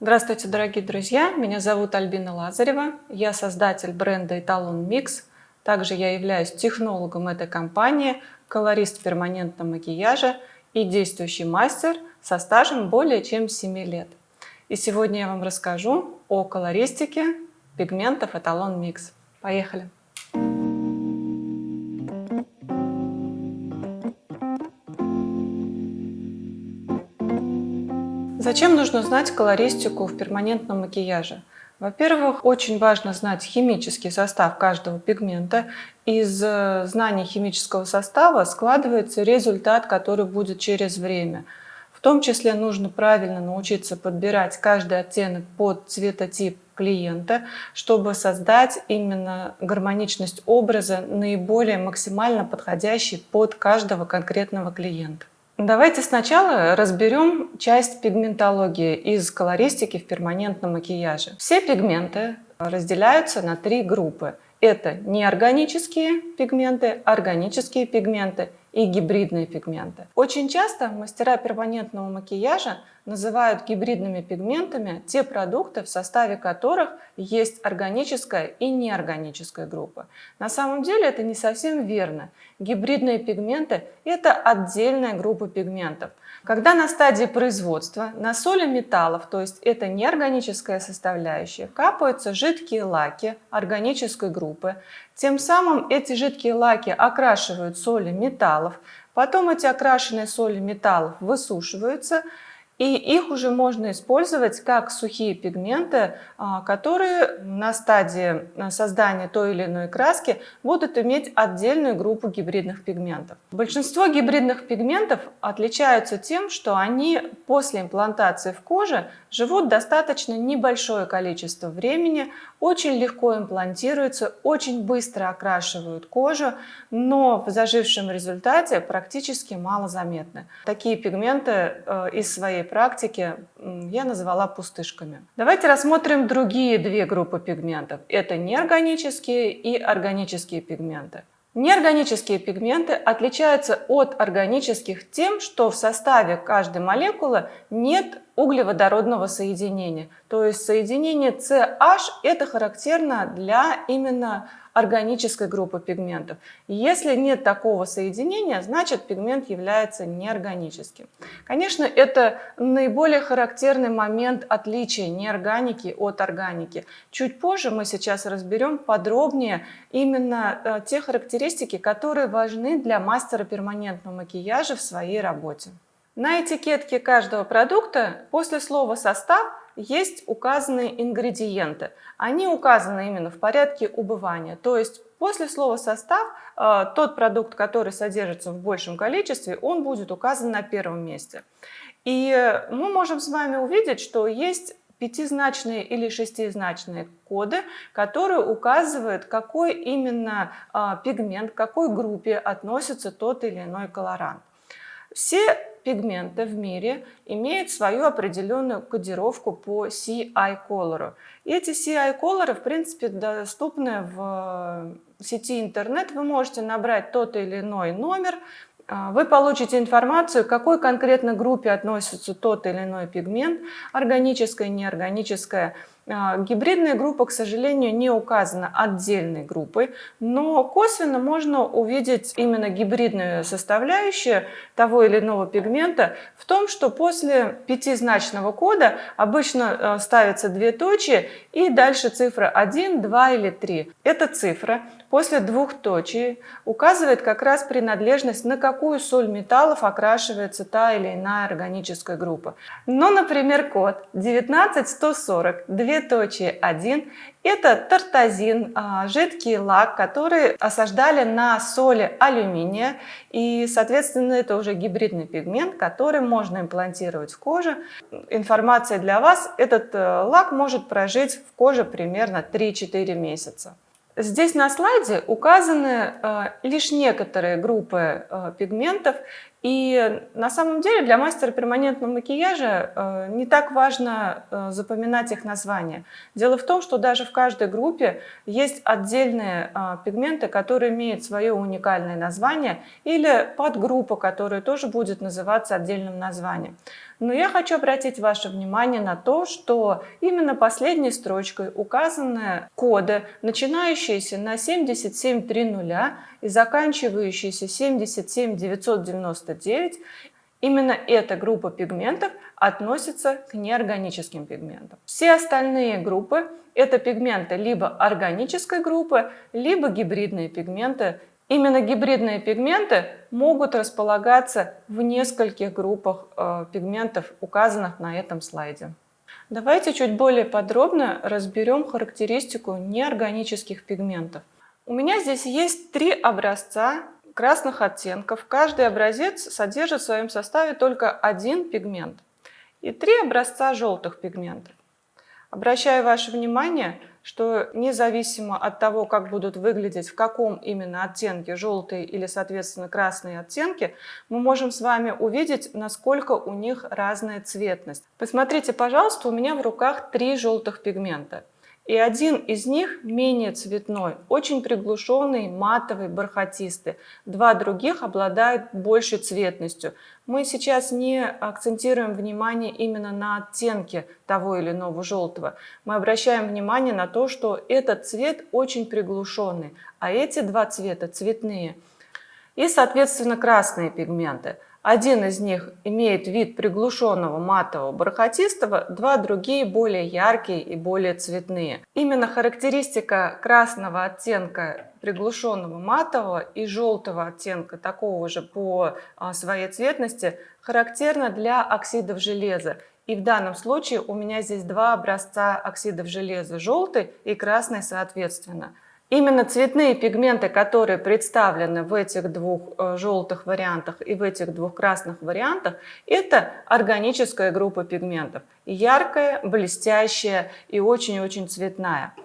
Здравствуйте, дорогие друзья! Меня зовут Альбина Лазарева. Я создатель бренда Эталон Микс. Также я являюсь технологом этой компании, колорист перманентного макияжа и действующий мастер со стажем более чем 7 лет. И сегодня я вам расскажу о колористике пигментов Эталон Микс. Поехали! Зачем нужно знать колористику в перманентном макияже? Во-первых, очень важно знать химический состав каждого пигмента. Из знания химического состава складывается результат, который будет через время. В том числе нужно правильно научиться подбирать каждый оттенок под цветотип клиента, чтобы создать именно гармоничность образа, наиболее максимально подходящий под каждого конкретного клиента. Давайте сначала разберем часть пигментологии из колористики в перманентном макияже. Все пигменты разделяются на три группы. Это неорганические пигменты, органические пигменты и гибридные пигменты. Очень часто мастера перманентного макияжа называют гибридными пигментами те продукты, в составе которых есть органическая и неорганическая группа. На самом деле это не совсем верно. Гибридные пигменты – это отдельная группа пигментов. Когда на стадии производства на соли металлов, то есть это неорганическая составляющая, капаются жидкие лаки органической группы, тем самым эти жидкие лаки окрашивают соли металлов, потом эти окрашенные соли металлов высушиваются, и их уже можно использовать как сухие пигменты, которые на стадии создания той или иной краски будут иметь отдельную группу гибридных пигментов. Большинство гибридных пигментов отличаются тем, что они после имплантации в коже живут достаточно небольшое количество времени, очень легко имплантируются, очень быстро окрашивают кожу, но в зажившем результате практически малозаметны. Такие пигменты из своей практики я назвала пустышками. Давайте рассмотрим другие две группы пигментов. Это неорганические и органические пигменты. Неорганические пигменты отличаются от органических тем, что в составе каждой молекулы нет углеводородного соединения. То есть соединение CH это характерно для именно органической группы пигментов. Если нет такого соединения, значит пигмент является неорганическим. Конечно, это наиболее характерный момент отличия неорганики от органики. Чуть позже мы сейчас разберем подробнее именно те характеристики, которые важны для мастера перманентного макияжа в своей работе. На этикетке каждого продукта после слова «состав» есть указанные ингредиенты. Они указаны именно в порядке убывания. То есть после слова «состав» тот продукт, который содержится в большем количестве, он будет указан на первом месте. И мы можем с вами увидеть, что есть пятизначные или шестизначные коды, которые указывают, какой именно пигмент, к какой группе относится тот или иной колорант. Все пигменты в мире имеют свою определенную кодировку по CI-колору. Эти CI-колоры, в принципе, доступны в сети интернет. Вы можете набрать тот или иной номер, вы получите информацию, к какой конкретно группе относится тот или иной пигмент, органическая, неорганическая. Гибридная группа, к сожалению, не указана отдельной группой, но косвенно можно увидеть именно гибридную составляющую того или иного пигмента в том, что после пятизначного кода обычно ставятся двоеточие и дальше цифра 1, 2 или 3. Эта цифра после двухточий указывает как раз принадлежность, на какую соль металлов окрашивается та или иная органическая группа. Но, например, код 19140, двоеточие 1 – это тартазин, жидкий лак, который осаждали на соли алюминия. И, соответственно, это уже гибридный пигмент, который можно имплантировать в кожу. Информация для вас: этот лак может прожить в коже примерно 3-4 месяца. Здесь на слайде указаны лишь некоторые группы пигментов, и на самом деле для мастера перманентного макияжа не так важно запоминать их названия. Дело в том, что даже в каждой группе есть отдельные пигменты, которые имеют свое уникальное название, или подгруппа, которая тоже будет называться отдельным названием. Но я хочу обратить ваше внимание на то, что именно последней строчкой указаны коды, начинающиеся на 7730 и заканчивающиеся 77999. Именно эта группа пигментов относится к неорганическим пигментам. Все остальные группы – это пигменты либо органической группы, либо гибридные пигменты. Именно гибридные пигменты могут располагаться в нескольких группах пигментов, указанных на этом слайде. Давайте чуть более подробно разберем характеристику неорганических пигментов. У меня здесь есть 3 образца красных оттенков. Каждый образец содержит в своем составе только один пигмент. И 3 образца желтых пигментов. Обращаю ваше внимание, что независимо от того, как будут выглядеть, в каком именно оттенке желтые или, соответственно, красные оттенки, мы можем с вами увидеть, насколько у них разная цветность. Посмотрите, пожалуйста, у меня в руках 3 желтых пигмента. И один из них менее цветной, очень приглушенный, матовый, бархатистый. 2 других обладают большей цветностью. Мы сейчас не акцентируем внимание именно на оттенке того или иного желтого. Мы обращаем внимание на то, что этот цвет очень приглушенный, а эти 2 цвета цветные. И, соответственно, красные пигменты. Один из них имеет вид приглушенного матового бархатистого, 2 другие более яркие и более цветные. Именно характеристика красного оттенка приглушенного матового и желтого оттенка такого же по своей цветности характерна для оксидов железа. И в данном случае у меня здесь 2 образца оксидов железа, желтый и красный соответственно. Именно цветные пигменты, которые представлены в этих 2 желтых вариантах и в этих 2 красных вариантах, это органическая группа пигментов. Яркая, блестящая и очень-очень цветная.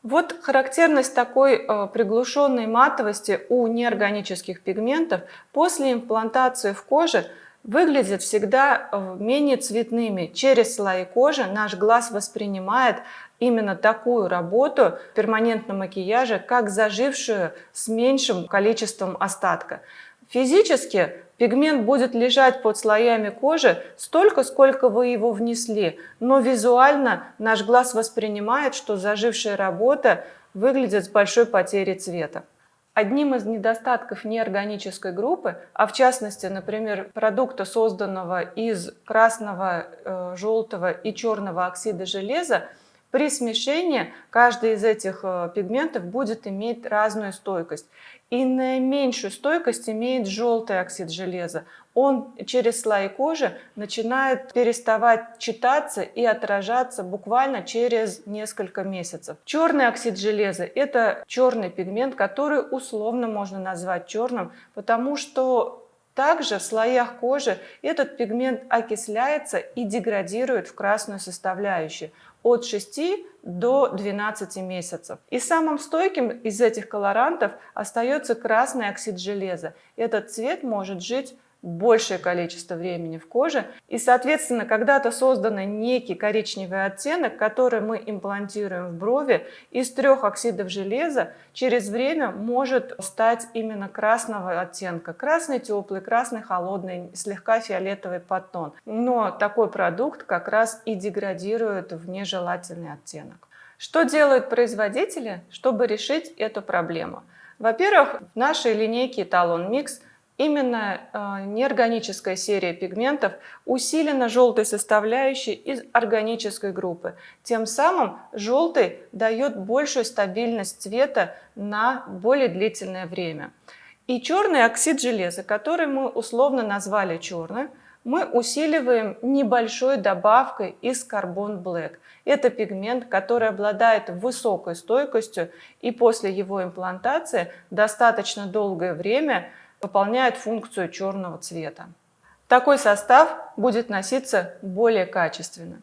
Вот характерность такой приглушенной матовости у неорганических пигментов после имплантации в коже выглядят всегда менее цветными. Через слои кожи наш глаз воспринимает именно такую работу в перманентном макияже, как зажившую с меньшим количеством остатка. Физически пигмент будет лежать под слоями кожи столько, сколько вы его внесли, но визуально наш глаз воспринимает, что зажившая работа выглядит с большой потерей цвета. Одним из недостатков неорганической группы, а в частности, например, продукта, созданного из красного, желтого и черного оксида железа, при смешении каждый из этих пигментов будет иметь разную стойкость. И наименьшую стойкость имеет желтый оксид железа. Он через слои кожи начинает переставать читаться и отражаться буквально через несколько месяцев. Черный оксид железа – это черный пигмент, который условно можно назвать черным, потому что также в слоях кожи этот пигмент окисляется и деградирует в красную составляющую от 6 до 12 месяцев. И самым стойким из этих колорантов остается красный оксид железа. Этот цвет может жить большее количество времени в коже. И, соответственно, когда-то созданный некий коричневый оттенок, который мы имплантируем в брови, из 3 оксидов железа через время может стать именно красного оттенка. Красный теплый, красный холодный, слегка фиолетовый подтон. Но такой продукт как раз и деградирует в нежелательный оттенок. Что делают производители, чтобы решить эту проблему? Во-первых, в нашей линейке Etalon Mix именно неорганическая серия пигментов усилена желтой составляющей из органической группы. Тем самым желтый дает большую стабильность цвета на более длительное время. И черный оксид железа, который мы условно назвали черным, мы усиливаем небольшой добавкой из Carbon Black. Это пигмент, который обладает высокой стойкостью и после его имплантации достаточно долгое время выполняет функцию черного цвета. Такой состав будет носиться более качественно.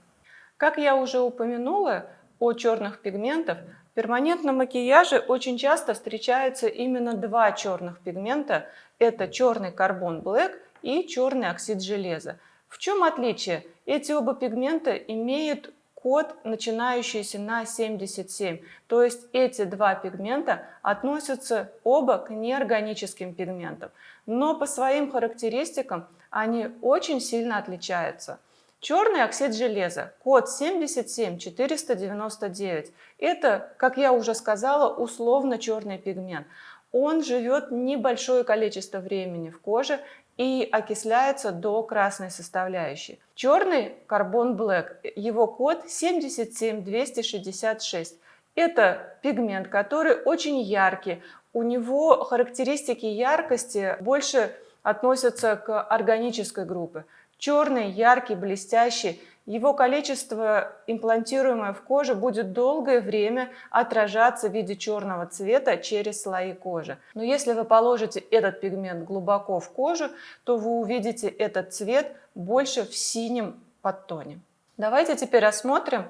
Как я уже упомянула о черных пигментах, в перманентном макияже очень часто встречаются именно 2 черных пигмента. Это черный Carbon Black и черный оксид железа. В чем отличие? Эти оба пигмента имеют код, начинающийся на 77. То есть эти 2 пигмента относятся оба к неорганическим пигментам. Но по своим характеристикам они очень сильно отличаются. Черный оксид железа, код 77499. Это, как я уже сказала, условно черный пигмент. Он живет небольшое количество времени в коже и окисляется до красной составляющей. Черный карбон блэк, его код 77266. Это пигмент, который очень яркий. У него характеристики яркости больше относятся к органической группе. Черный, яркий, блестящий. Его количество, имплантируемое в коже, будет долгое время отражаться в виде черного цвета через слои кожи. Но если вы положите этот пигмент глубоко в кожу, то вы увидите этот цвет больше в синем подтоне. Давайте теперь рассмотрим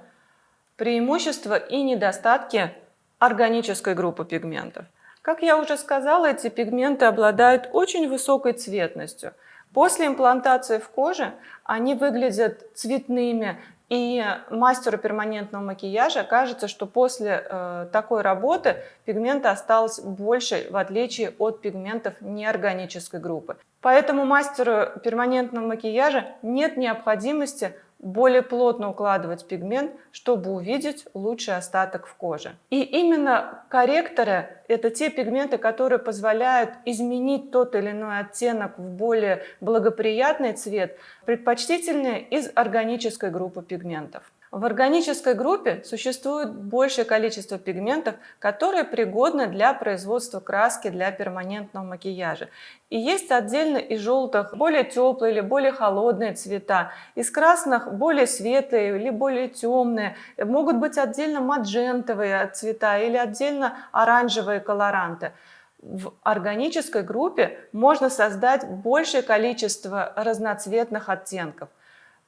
преимущества и недостатки органической группы пигментов. Как я уже сказала, эти пигменты обладают очень высокой цветностью. После имплантации в коже они выглядят цветными, и мастеру перманентного макияжа кажется, что после такой работы пигмента осталось больше, в отличие от пигментов неорганической группы. Поэтому мастеру перманентного макияжа нет необходимости более плотно укладывать пигмент, чтобы увидеть лучший остаток в коже. И именно корректоры – это те пигменты, которые позволяют изменить тот или иной оттенок в более благоприятный цвет, предпочтительные из органической группы пигментов. В органической группе существует большее количество пигментов, которые пригодны для производства краски для перманентного макияжа. И есть отдельно из желтых более теплые или более холодные цвета, из красных более светлые или более темные. Могут быть отдельно маджентовые цвета или отдельно оранжевые колоранты. В органической группе можно создать большее количество разноцветных оттенков,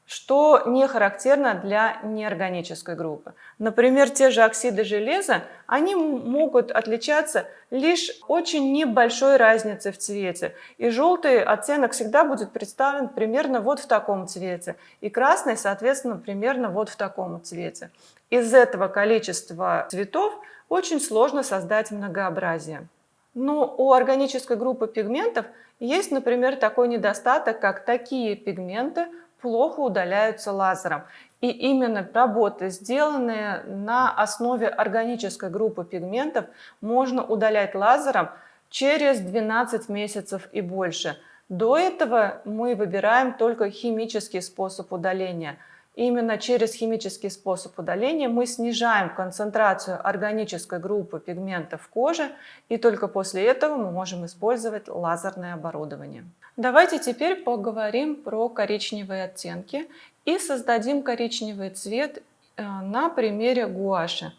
что не характерно для неорганической группы. Например, те же оксиды железа, они могут отличаться лишь очень небольшой разницей в цвете. И желтый оттенок всегда будет представлен примерно вот в таком цвете, и красный, соответственно, примерно вот в таком цвете. Из этого количества цветов очень сложно создать многообразие. Но у органической группы пигментов есть, например, такой недостаток, как такие пигменты плохо удаляются лазером. И именно работы, сделанные на основе органической группы пигментов, можно удалять лазером через 12 месяцев и больше. До этого мы выбираем только химический способ удаления. Именно через химический способ удаления мы снижаем концентрацию органической группы пигментов в коже, и только после этого мы можем использовать лазерное оборудование. Давайте теперь поговорим про коричневые оттенки и создадим коричневый цвет на примере гуаши.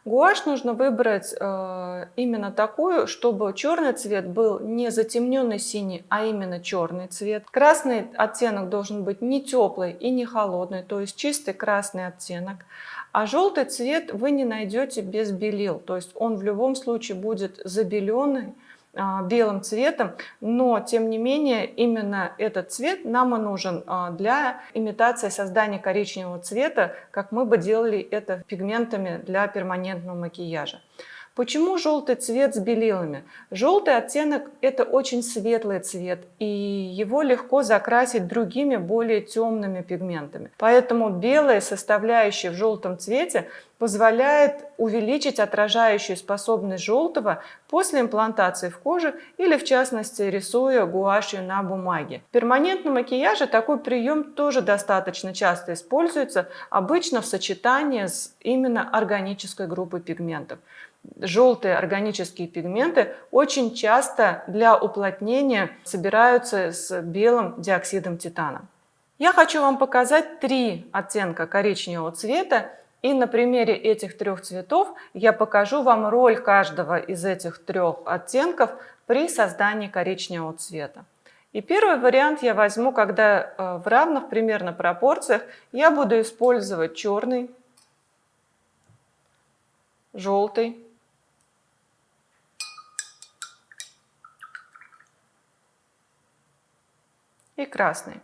Гуашь нужно выбрать именно такую, чтобы черный цвет был не затемненный синий, а именно черный цвет. Красный оттенок должен быть не теплый и не холодный, то есть чистый красный оттенок. А желтый цвет вы не найдете без белил, то есть он в любом случае будет забеленный белым цветом, но тем не менее именно этот цвет нам и нужен для имитации создания коричневого цвета, как мы бы делали это пигментами для перманентного макияжа. Почему желтый цвет с белилами? Желтый оттенок – это очень светлый цвет, и его легко закрасить другими более темными пигментами. Поэтому белая составляющая в желтом цвете позволяет увеличить отражающую способность желтого после имплантации в коже или, в частности, рисуя гуашью на бумаге. В перманентном макияже такой прием тоже достаточно часто используется, обычно в сочетании с именно органической группой пигментов. Желтые органические пигменты очень часто для уплотнения собираются с белым диоксидом титана. Я хочу вам показать 3 оттенка коричневого цвета, и на примере этих 3 цветов я покажу вам роль каждого из этих 3 оттенков при создании коричневого цвета. И первый вариант я возьму, когда в равных примерно пропорциях я буду использовать черный, желтый и красный.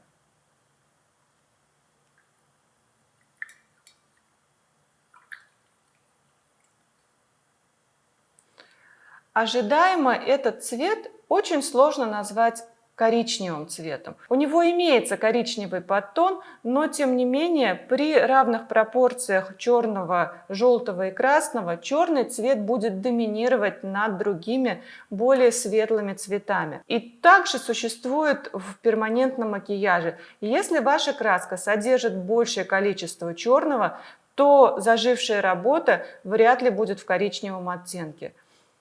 Ожидаемо этот цвет очень сложно назвать коричневым цветом. У него имеется коричневый подтон, но тем не менее при равных пропорциях черного, желтого и красного черный цвет будет доминировать над другими более светлыми цветами. И также существует в перманентном макияже. Если ваша краска содержит большее количество черного, то зажившая работа вряд ли будет в коричневом оттенке.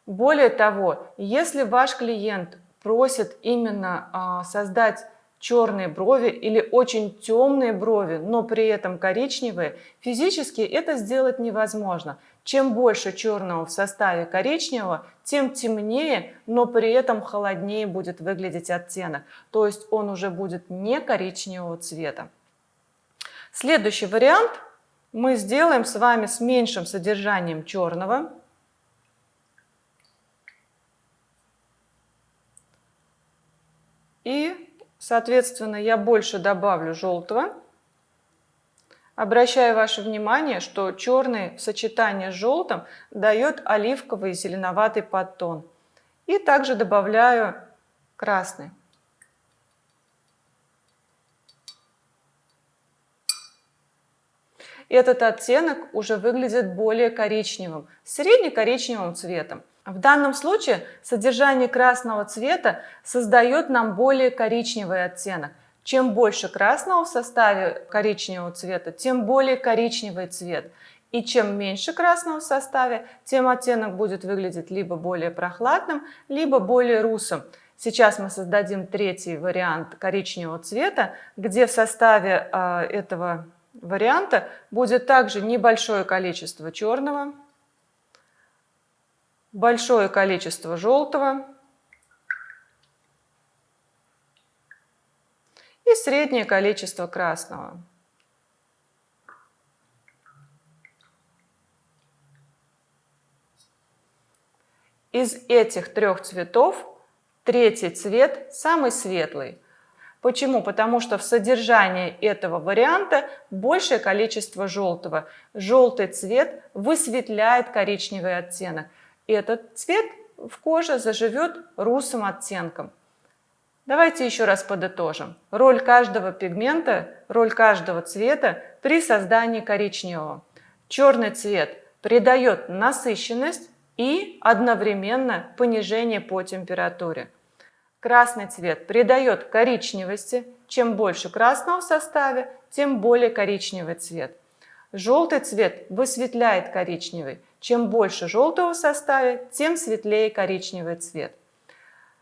Более того, если ваш клиент просит именно создать черные брови или очень темные брови, но при этом коричневые, физически это сделать невозможно. Чем больше черного в составе коричневого, тем темнее, но при этом холоднее будет выглядеть оттенок. То есть он уже будет не коричневого цвета. Следующий вариант мы сделаем с вами с меньшим содержанием черного. И, соответственно, я больше добавлю желтого. Обращаю ваше внимание, что черный в сочетании с желтым дает оливковый и зеленоватый подтон. И также добавляю красный. Этот оттенок уже выглядит более коричневым, средне-коричневым цветом. В данном случае содержание красного цвета создает нам более коричневый оттенок. Чем больше красного в составе коричневого цвета, тем более коричневый цвет. И чем меньше красного в составе, тем оттенок будет выглядеть либо более прохладным, либо более русым. Сейчас мы создадим третий вариант коричневого цвета, где в составе этого варианта будет также небольшое количество черного, большое количество желтого и среднее количество красного. Из этих трех цветов третий цвет самый светлый. Почему? Потому что в содержании этого варианта большее количество желтого. Желтый цвет высветляет коричневый оттенок. Этот цвет в коже заживет русым оттенком. Давайте еще раз подытожим. Роль каждого пигмента, роль каждого цвета при создании коричневого. Черный цвет придает насыщенность и одновременно понижение по температуре. Красный цвет придает коричневости. Чем больше красного в составе, тем более коричневый цвет. Желтый цвет высветляет коричневый. Чем больше желтого в составе, тем светлее коричневый цвет.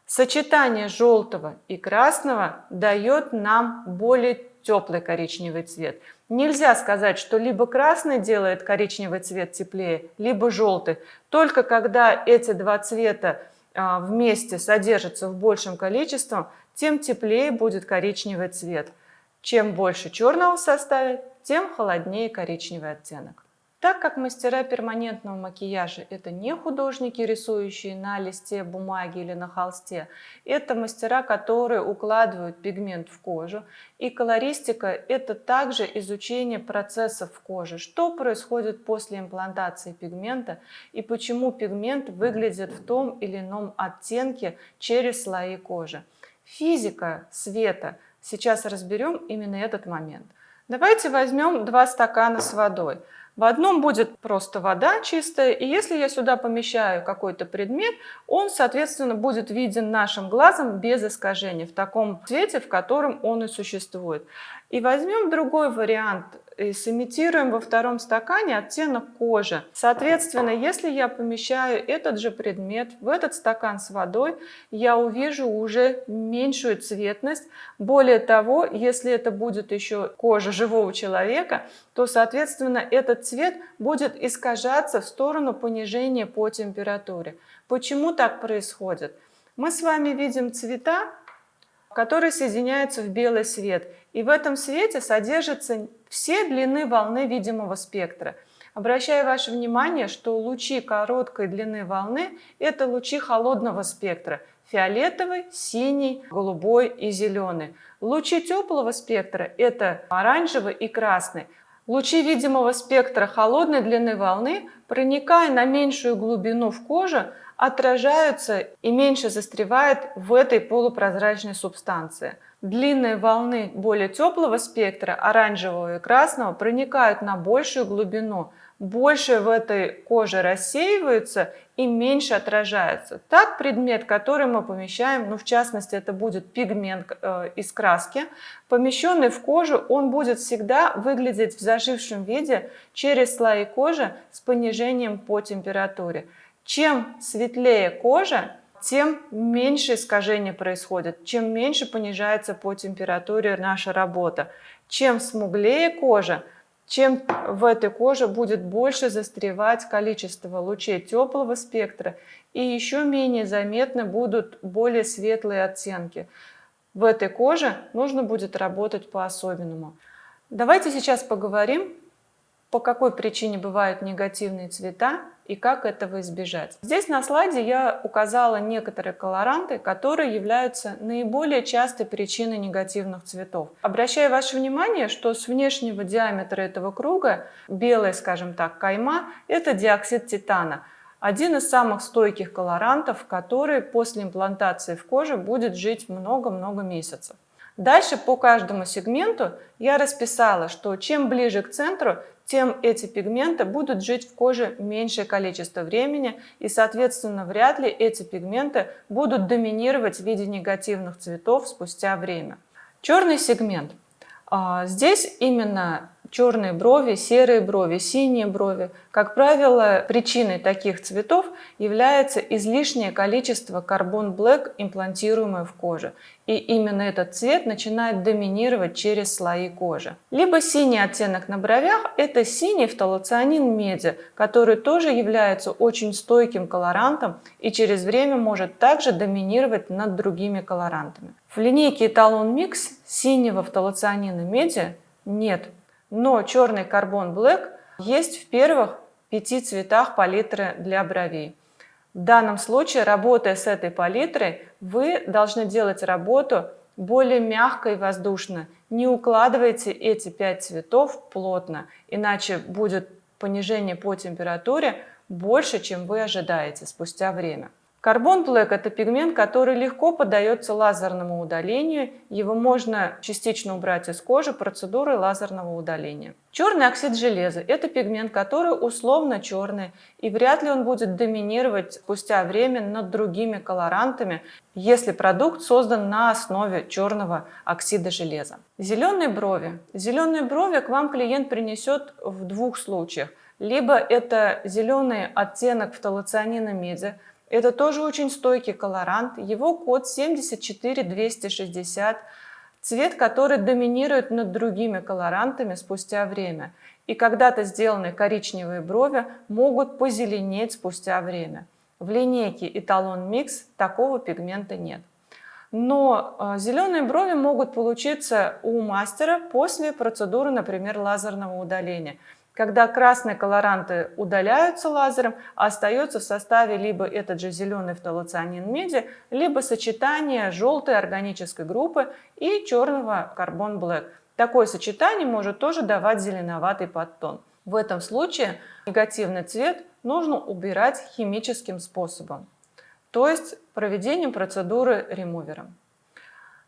Сочетание желтого и красного дает нам более теплый коричневый цвет. Нельзя сказать, что либо красный делает коричневый цвет теплее, либо желтый. Только когда эти два цвета вместе содержатся в большем количестве, тем теплее будет коричневый цвет. Чем больше черного в составе, тем холоднее коричневый оттенок. Так как мастера перманентного макияжа – это не художники, рисующие на листе бумаги или на холсте, это мастера, которые укладывают пигмент в кожу. И колористика – это также изучение процессов в коже, что происходит после имплантации пигмента и почему пигмент выглядит в том или ином оттенке через слои кожи. Физика света. Сейчас разберем именно этот момент. Давайте возьмем 2 стакана с водой. В одном будет просто вода чистая, и если я сюда помещаю какой-то предмет, он, соответственно, будет виден нашим глазом без искажений, в таком цвете, в котором он и существует. И возьмем другой вариант и сымитируем во втором стакане оттенок кожи. Соответственно, если я помещаю этот же предмет в этот стакан с водой, я увижу уже меньшую цветность. Более того, если это будет еще кожа живого человека, то, соответственно, этот цвет будет искажаться в сторону понижения по температуре. Почему так происходит? Мы с вами видим цвета, которые соединяются в белый свет. И в этом свете содержатся все длины волны видимого спектра. Обращаю ваше внимание, что лучи короткой длины волны – это лучи холодного спектра – фиолетовый, синий, голубой и зеленый. Лучи теплого спектра – это оранжевый и красный. Лучи видимого спектра холодной длины волны, проникая на меньшую глубину в кожу, отражаются и меньше застревают в этой полупрозрачной субстанции. Длинные волны более теплого спектра, оранжевого и красного, проникают на большую глубину, больше в этой коже рассеиваются и меньше отражаются. Так предмет, который мы помещаем, в частности это будет пигмент из краски, помещенный в кожу, он будет всегда выглядеть в зажившем виде через слои кожи с понижением по температуре. Чем светлее кожа, тем меньше искажения происходит, чем меньше понижается по температуре наша работа. Чем смуглее кожа, чем в этой коже будет больше застревать количество лучей теплого спектра, и еще менее заметны будут более светлые оттенки. В этой коже нужно будет работать по-особенному. Давайте сейчас поговорим, по какой причине бывают негативные цвета и как этого избежать. Здесь на слайде я указала некоторые колоранты, которые являются наиболее частой причиной негативных цветов. Обращаю ваше внимание, что с внешнего диаметра этого круга белая, скажем так, кайма – это диоксид титана. Один из самых стойких колорантов, который после имплантации в коже будет жить много-много месяцев. Дальше по каждому сегменту я расписала, что чем ближе к центру, тем эти пигменты будут жить в коже меньшее количество времени, и, соответственно, вряд ли эти пигменты будут доминировать в виде негативных цветов спустя время. Черный сегмент. Здесь именно черные брови, серые брови, синие брови. Как правило, причиной таких цветов является излишнее количество Carbon Black, имплантируемое в коже. И именно этот цвет начинает доминировать через слои кожи. Либо синий оттенок на бровях – это синий фталоцианин меди, который тоже является очень стойким колорантом и через время может также доминировать над другими колорантами. В линейке Etalon Mix синего фталоцианина меди нет. Но черный Carbon Black есть в первых 5 цветах палитры для бровей. В данном случае, работая с этой палитрой, вы должны делать работу более мягко и воздушно. Не укладывайте эти 5 цветов плотно, иначе будет понижение по температуре больше, чем вы ожидаете спустя время. Carbon Black – это пигмент, который легко поддается лазерному удалению. Его можно частично убрать из кожи процедурой лазерного удаления. Черный оксид железа – это пигмент, который условно черный, и вряд ли он будет доминировать спустя время над другими колорантами, если продукт создан на основе черного оксида железа. Зеленые брови. Зеленые брови к вам клиент принесет в двух случаях. Либо это зеленый оттенок фталоцианина меди. Это тоже очень стойкий колорант, его код 74260, цвет, который доминирует над другими колорантами спустя время. И когда-то сделанные коричневые брови могут позеленеть спустя время. В линейке Etalon Mix такого пигмента нет. Но зеленые брови могут получиться у мастера после процедуры, например, лазерного удаления. Когда красные колоранты удаляются лазером, а остается в составе либо этот же зеленый фталоцианин меди, либо сочетание желтой органической группы и черного Carbon Black. Такое сочетание может тоже давать зеленоватый подтон. В этом случае негативный цвет нужно убирать химическим способом, то есть проведением процедуры ремувером.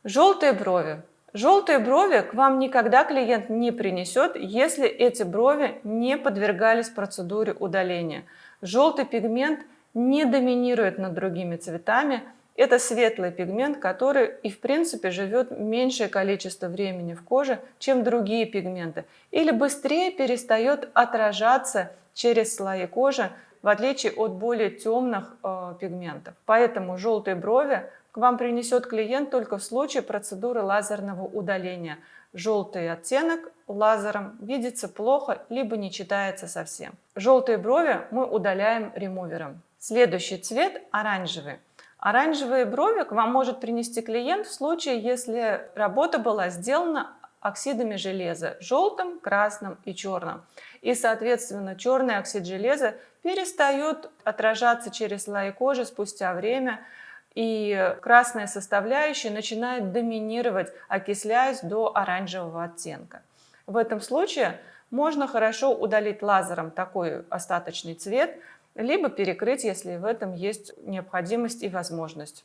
Желтые брови. Желтые брови к вам никогда клиент не принесет, если эти брови не подвергались процедуре удаления. Желтый пигмент не доминирует над другими цветами. Это светлый пигмент, который и в принципе живет меньшее количество времени в коже, чем другие пигменты. Или быстрее перестает отражаться через слои кожи, в отличие от более темных пигментов. Поэтому желтые брови к вам принесет клиент только в случае процедуры лазерного удаления. Желтый оттенок лазером видится плохо, либо не читается совсем. Желтые брови мы удаляем ремувером. Следующий цвет – оранжевый. Оранжевые брови к вам может принести клиент в случае, если работа была сделана оксидами железа – желтым, красным и черным. И, соответственно, черный оксид железа перестает отражаться через слои кожи спустя время, и красная составляющая начинает доминировать, окисляясь до оранжевого оттенка. В этом случае можно хорошо удалить лазером такой остаточный цвет, либо перекрыть, если в этом есть необходимость и возможность.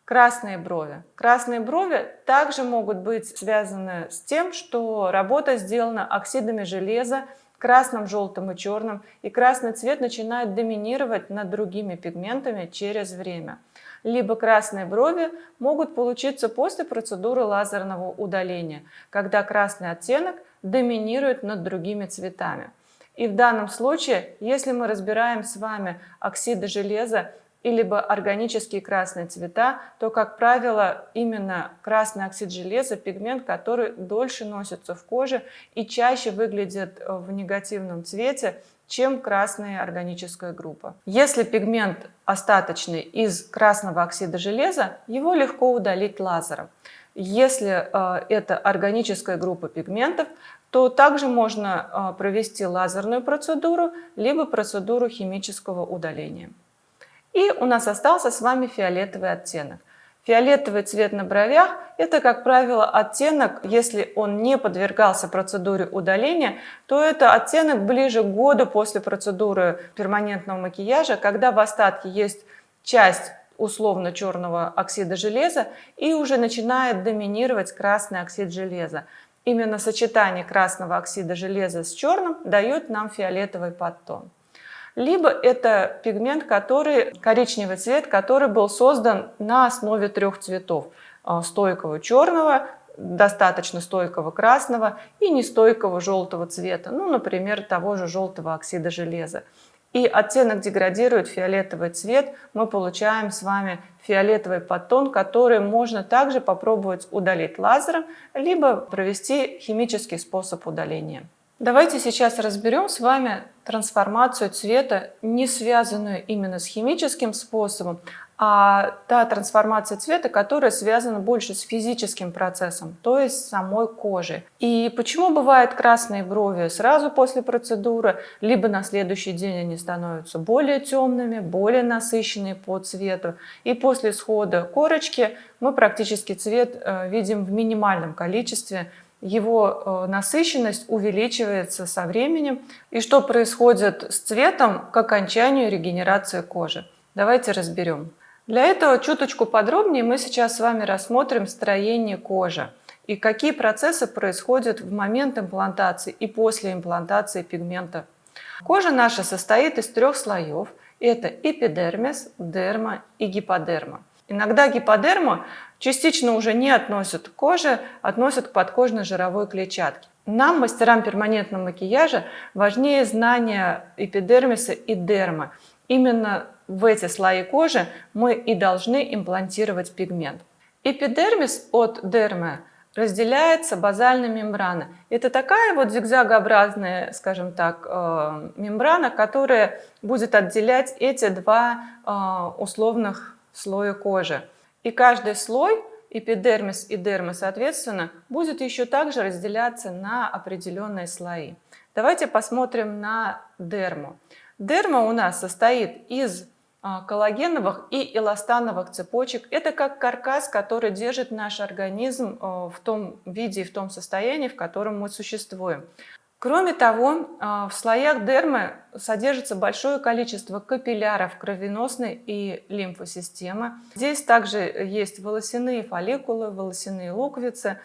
Красные брови. Красные брови также могут быть связаны с тем, что работа сделана оксидами железа, красным, желтым и черным, и красный цвет начинает доминировать над другими пигментами через время. Либо красные брови могут получиться после процедуры лазерного удаления, когда красный оттенок доминирует над другими цветами. И в данном случае, если мы разбираем с вами оксиды железа и либо органические красные цвета, то, как правило, именно красный оксид железа – пигмент, который дольше носится в коже и чаще выглядит в негативном цвете, чем красная органическая группа. Если пигмент остаточный из красного оксида железа, его легко удалить лазером. Если это органическая группа пигментов, то также можно провести лазерную процедуру, либо процедуру химического удаления. И у нас остался с вами фиолетовый оттенок. Фиолетовый цвет на бровях – это, как правило, оттенок, если он не подвергался процедуре удаления, то это оттенок ближе к году после процедуры перманентного макияжа, когда в остатке есть часть условно черного оксида железа и уже начинает доминировать красный оксид железа. Именно сочетание красного оксида железа с черным дает нам фиолетовый подтон. Либо это пигмент, коричневый цвет, который был создан на основе трех цветов. Стойкого черного, достаточно стойкого красного и нестойкого желтого цвета. Ну, например, того же желтого оксида железа. И оттенок деградирует в фиолетовый цвет. Мы получаем с вами фиолетовый подтон, который можно также попробовать удалить лазером, либо провести химический способ удаления. Давайте сейчас разберем с вами трансформацию цвета, не связанную именно с химическим способом, а та трансформация цвета, которая связана больше с физическим процессом, то есть с самой кожей. И почему бывают красные брови сразу после процедуры, либо на следующий день они становятся более темными, более насыщенные по цвету. И после схода корочки мы практически цвет видим в минимальном количестве. Его насыщенность увеличивается со временем. И что происходит с цветом к окончанию регенерации кожи? Давайте разберем. Для этого чуточку подробнее мы сейчас с вами рассмотрим строение кожи и какие процессы происходят в момент имплантации и после имплантации пигмента. Кожа наша состоит из трех слоев. Это эпидермис, дерма и гиподерма. Иногда гиподерму частично уже не относят к коже, относят к подкожной жировой клетчатке. Нам, мастерам перманентного макияжа, важнее знания эпидермиса и дермы. Именно в эти слои кожи мы и должны имплантировать пигмент. Эпидермис от дермы разделяется базальной мембраной. Это такая вот зигзагообразная, скажем так, мембрана, которая будет отделять эти два условных слоя кожи. И каждый слой, эпидермис и дерма, соответственно, будет еще также разделяться на определенные слои. Давайте посмотрим на дерму. Дерма у нас состоит из коллагеновых и эластановых цепочек. Это как каркас, который держит наш организм в том виде и в том состоянии, в котором мы существуем. Кроме того, в слоях дермы содержится большое количество капилляров кровеносной и лимфосистемы. Здесь также есть волосяные фолликулы, волосяные луковицы.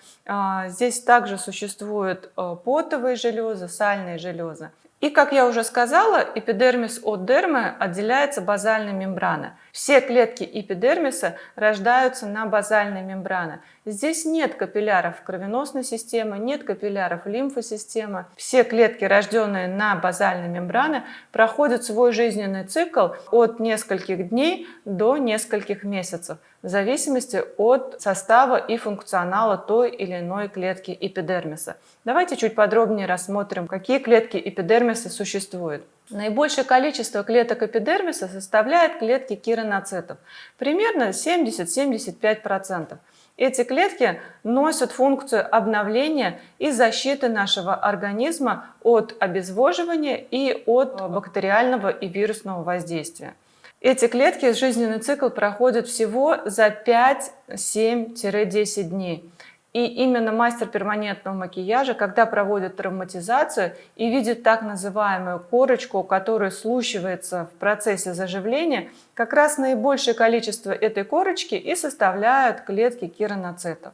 Здесь также существуют потовые железы, сальные железы. И, как я уже сказала, эпидермис от дермы отделяется базальной мембраной. Все клетки эпидермиса рождаются на базальной мембране. Здесь нет капилляров кровеносной системы, нет капилляров лимфосистемы. Все клетки, рожденные на базальной мембране, проходят свой жизненный цикл от нескольких дней до нескольких месяцев, в зависимости от состава и функционала той или иной клетки эпидермиса. Давайте чуть подробнее рассмотрим, какие клетки эпидермиса существуют. Наибольшее количество клеток эпидермиса составляет клетки кератиноцитов, примерно 70-75%. Эти клетки носят функцию обновления и защиты нашего организма от обезвоживания и от бактериального и вирусного воздействия. Эти клетки жизненный цикл проходят всего за 5-7-10 дней. И именно мастер перманентного макияжа, когда проводит травматизацию и видит так называемую корочку, которая слущивается в процессе заживления, как раз наибольшее количество этой корочки и составляют клетки кераноцитов.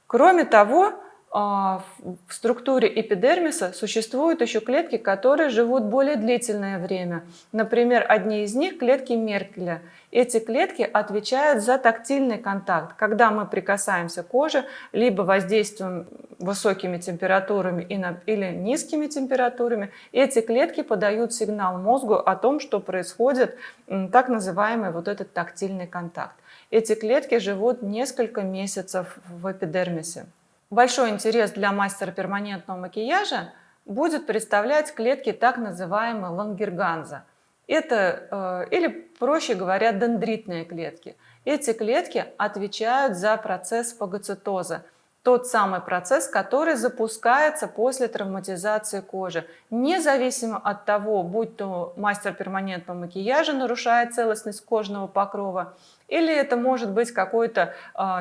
Кроме того, в структуре эпидермиса существуют еще клетки, которые живут более длительное время. Например, одни из них – клетки Меркеля. Эти клетки отвечают за тактильный контакт. Когда мы прикасаемся к коже, либо воздействуем высокими температурами или низкими температурами, эти клетки подают сигнал мозгу о том, что происходит так называемый вот этот тактильный контакт. Эти клетки живут несколько месяцев в эпидермисе. Большой интерес для мастера перманентного макияжа будет представлять клетки так называемой лангерганза. Это, или проще говоря, дендритные клетки. Эти клетки отвечают за процесс фагоцитоза, тот самый процесс, который запускается после травматизации кожи. Независимо от того, будь то мастер перманентного макияжа нарушает целостность кожного покрова, или это может быть какой-то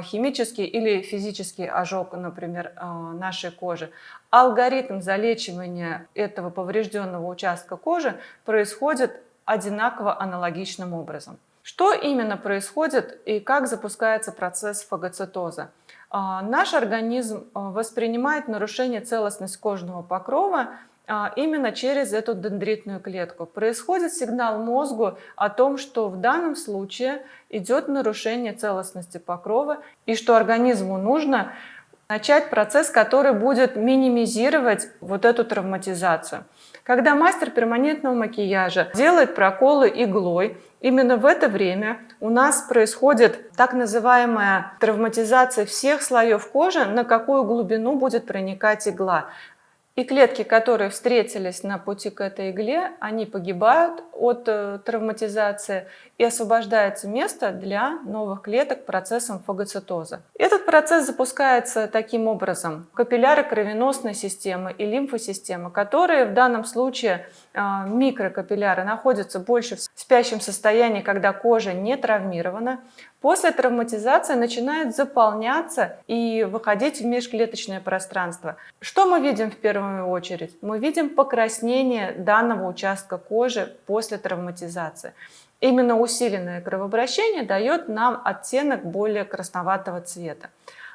химический или физический ожог, например, нашей кожи. Алгоритм залечивания этого поврежденного участка кожи происходит одинаково аналогичным образом. Что именно происходит и как запускается процесс фагоцитоза? Наш организм воспринимает нарушение целостности кожного покрова именно через эту дендритную клетку. Происходит сигнал мозгу о том, что в данном случае идет нарушение целостности покрова и что организму нужно начать процесс, который будет минимизировать вот эту травматизацию. Когда мастер перманентного макияжа делает проколы иглой, именно в это время у нас происходит так называемая травматизация всех слоев кожи, на какую глубину будет проникать игла. И клетки, которые встретились на пути к этой игле, они погибают от травматизации и освобождается место для новых клеток процессом фагоцитоза. Этот процесс запускается таким образом. Капилляры кровеносной системы и лимфосистемы, которые в данном случае микрокапилляры находятся больше в спящем состоянии, когда кожа не травмирована, после травматизации начинает заполняться и выходить в межклеточное пространство. Что мы видим в первую очередь? Мы видим покраснение данного участка кожи после травматизации. Именно усиленное кровообращение дает нам оттенок более красноватого цвета.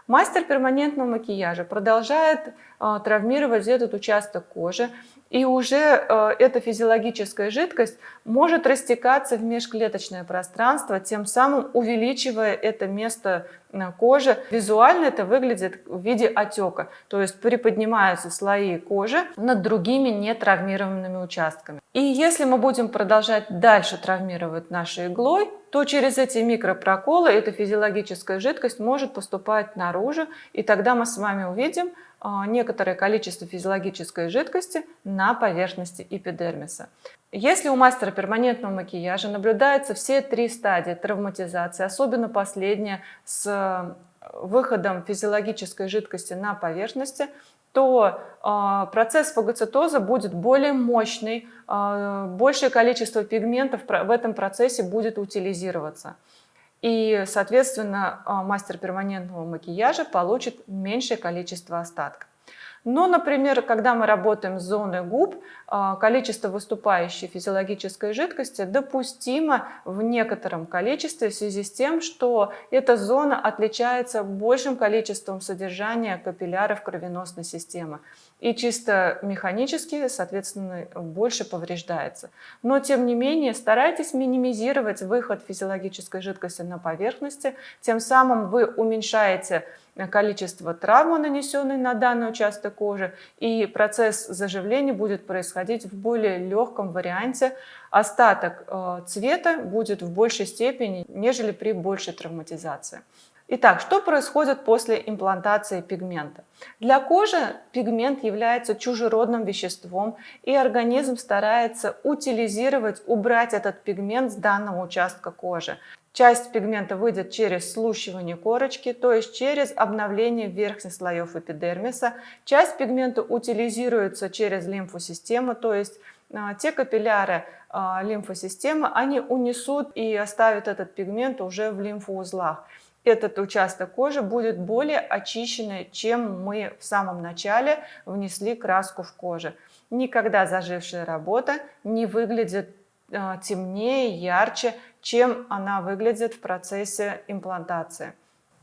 Мастер перманентного макияжа продолжает травмировать этот участок кожи, и уже эта физиологическая жидкость может растекаться в межклеточное пространство, тем самым увеличивая это место кожи. Визуально это выглядит в виде отека, то есть приподнимаются слои кожи над другими нетравмированными участками. И если мы будем продолжать дальше травмировать нашей иглой, то через эти микропроколы эта физиологическая жидкость может поступать наружу, и тогда мы с вами увидим некоторое количество физиологической жидкости на поверхности эпидермиса. Если у мастера перманентного макияжа наблюдаются все три стадии травматизации, особенно последняя с выходом физиологической жидкости на поверхности, то процесс фагоцитоза будет более мощный, большее количество пигментов в этом процессе будет утилизироваться. И, соответственно, мастер перманентного макияжа получит меньшее количество остатков. Но, например, когда мы работаем с зоной губ, количество выступающей физиологической жидкости допустимо в некотором количестве в связи с тем, что эта зона отличается большим количеством содержания капилляров кровеносной системы. И чисто механически, соответственно, больше повреждается. Но, тем не менее, старайтесь минимизировать выход физиологической жидкости на поверхности, тем самым вы уменьшаете количество травмы, нанесенной на данный участок кожи, и процесс заживления будет происходить в более легком варианте. Остаток цвета будет в большей степени, нежели при большей травматизации. Итак, что происходит после имплантации пигмента? Для кожи пигмент является чужеродным веществом, и организм старается утилизировать, убрать этот пигмент с данного участка кожи. Часть пигмента выйдет через слущивание корочки, то есть через обновление верхних слоев эпидермиса. Часть пигмента утилизируется через лимфосистему, то есть те капилляры лимфосистемы, они унесут и оставят этот пигмент уже в лимфоузлах. этот участок кожи будет более очищенный, чем мы в самом начале внесли краску в кожу. Никогда зажившая работа не выглядит темнее, ярче, чем она выглядит в процессе имплантации.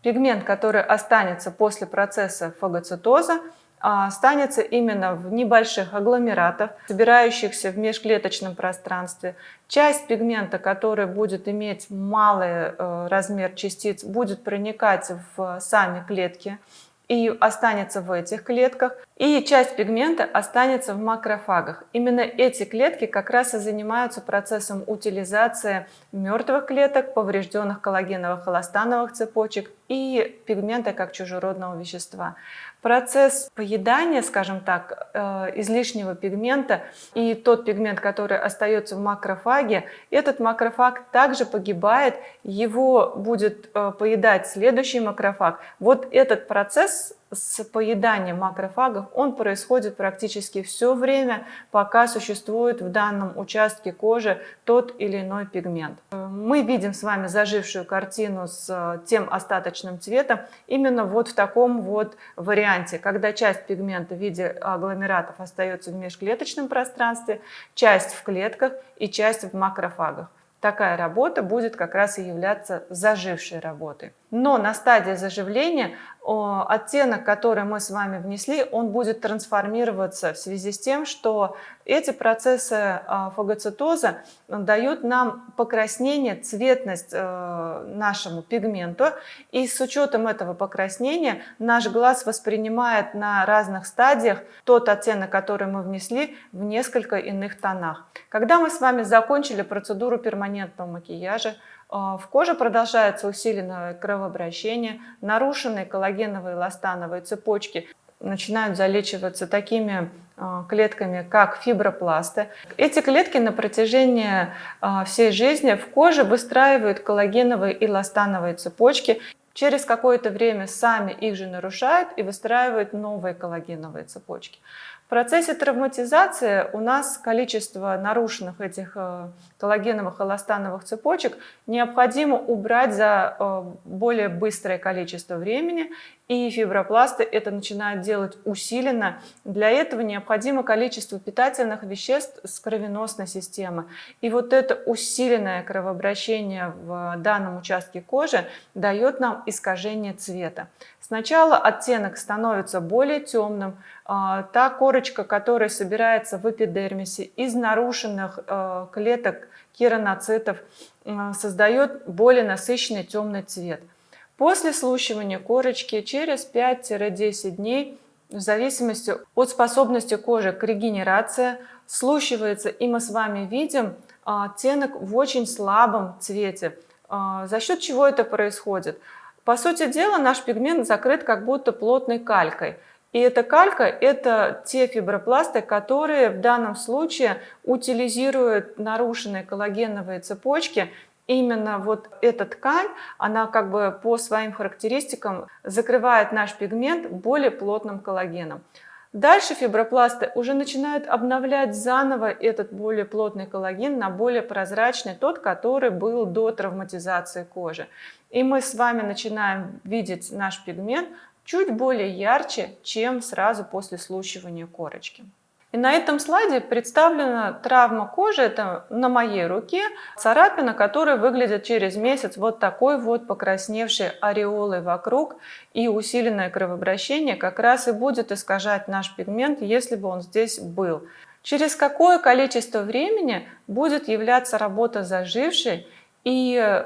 Пигмент, который останется после процесса фагоцитоза, останется именно в небольших агломератах, собирающихся в межклеточном пространстве. Часть пигмента, который будет иметь малый размер частиц, будет проникать в сами клетки и останется в этих клетках, и часть пигмента останется в макрофагах. Именно эти клетки как раз и занимаются процессом утилизации мертвых клеток, поврежденных коллагеновых эластановых цепочек и пигмента как чужеродного вещества. Процесс поедания, скажем так, излишнего пигмента и тот пигмент, который остается в макрофаге, этот макрофаг также погибает, его будет поедать следующий макрофаг. Вот этот процесс с поеданием макрофагов, он происходит практически все время, пока существует в данном участке кожи тот или иной пигмент. Мы видим с вами зажившую картину с тем остаточным цветом именно вот в таком вот варианте, когда часть пигмента в виде агломератов остается в межклеточном пространстве, часть в клетках и часть в макрофагах. Такая работа будет как раз и являться зажившей работой. Но на стадии заживления оттенок, который мы с вами внесли, он будет трансформироваться в связи с тем, что эти процессы фагоцитоза дают нам покраснение, цветность нашему пигменту. И с учетом этого покраснения наш глаз воспринимает на разных стадиях тот оттенок, который мы внесли, в несколько иных тонах. Когда мы с вами закончили процедуру перманентного макияжа, в коже продолжается усиленное кровообращение, нарушенные коллагеновые эластановые цепочки начинают залечиваться такими клетками, как фибропласты. Эти клетки на протяжении всей жизни в коже выстраивают коллагеновые эластановые цепочки. Через какое-то время сами их же нарушают и выстраивают новые коллагеновые цепочки. В процессе травматизации у нас количество нарушенных этих коллагеновых эластановых цепочек необходимо убрать за более быстрое количество времени, и фибропласты это начинают делать усиленно. Для этого необходимо количество питательных веществ с кровеносной системы. И вот это усиленное кровообращение в данном участке кожи дает нам искажение цвета. Сначала оттенок становится более темным, та корочка, которая собирается в эпидермисе из нарушенных клеток кератоцитов, создает более насыщенный темный цвет. После слущивания корочки через 5-10 дней, в зависимости от способности кожи к регенерации, слущивается, и мы с вами видим оттенок в очень слабом цвете. За счет чего это происходит? По сути дела, наш пигмент закрыт как будто плотной калькой. И эта калька – это те фибропласты, которые в данном случае утилизируют нарушенные коллагеновые цепочки. Именно вот эта ткань, она как бы по своим характеристикам закрывает наш пигмент более плотным коллагеном. Дальше фибропласты уже начинают обновлять заново этот более плотный коллаген на более прозрачный, тот, который был до травматизации кожи. И мы с вами начинаем видеть наш пигмент чуть более ярче, чем сразу после слущивания корочки. И на этом слайде представлена травма кожи, это на моей руке царапина, которая выглядит через месяц вот такой вот покрасневшей ореолой вокруг, и усиленное кровообращение как раз и будет искажать наш пигмент, если бы он здесь был. Через какое количество времени будет являться работа зажившей, и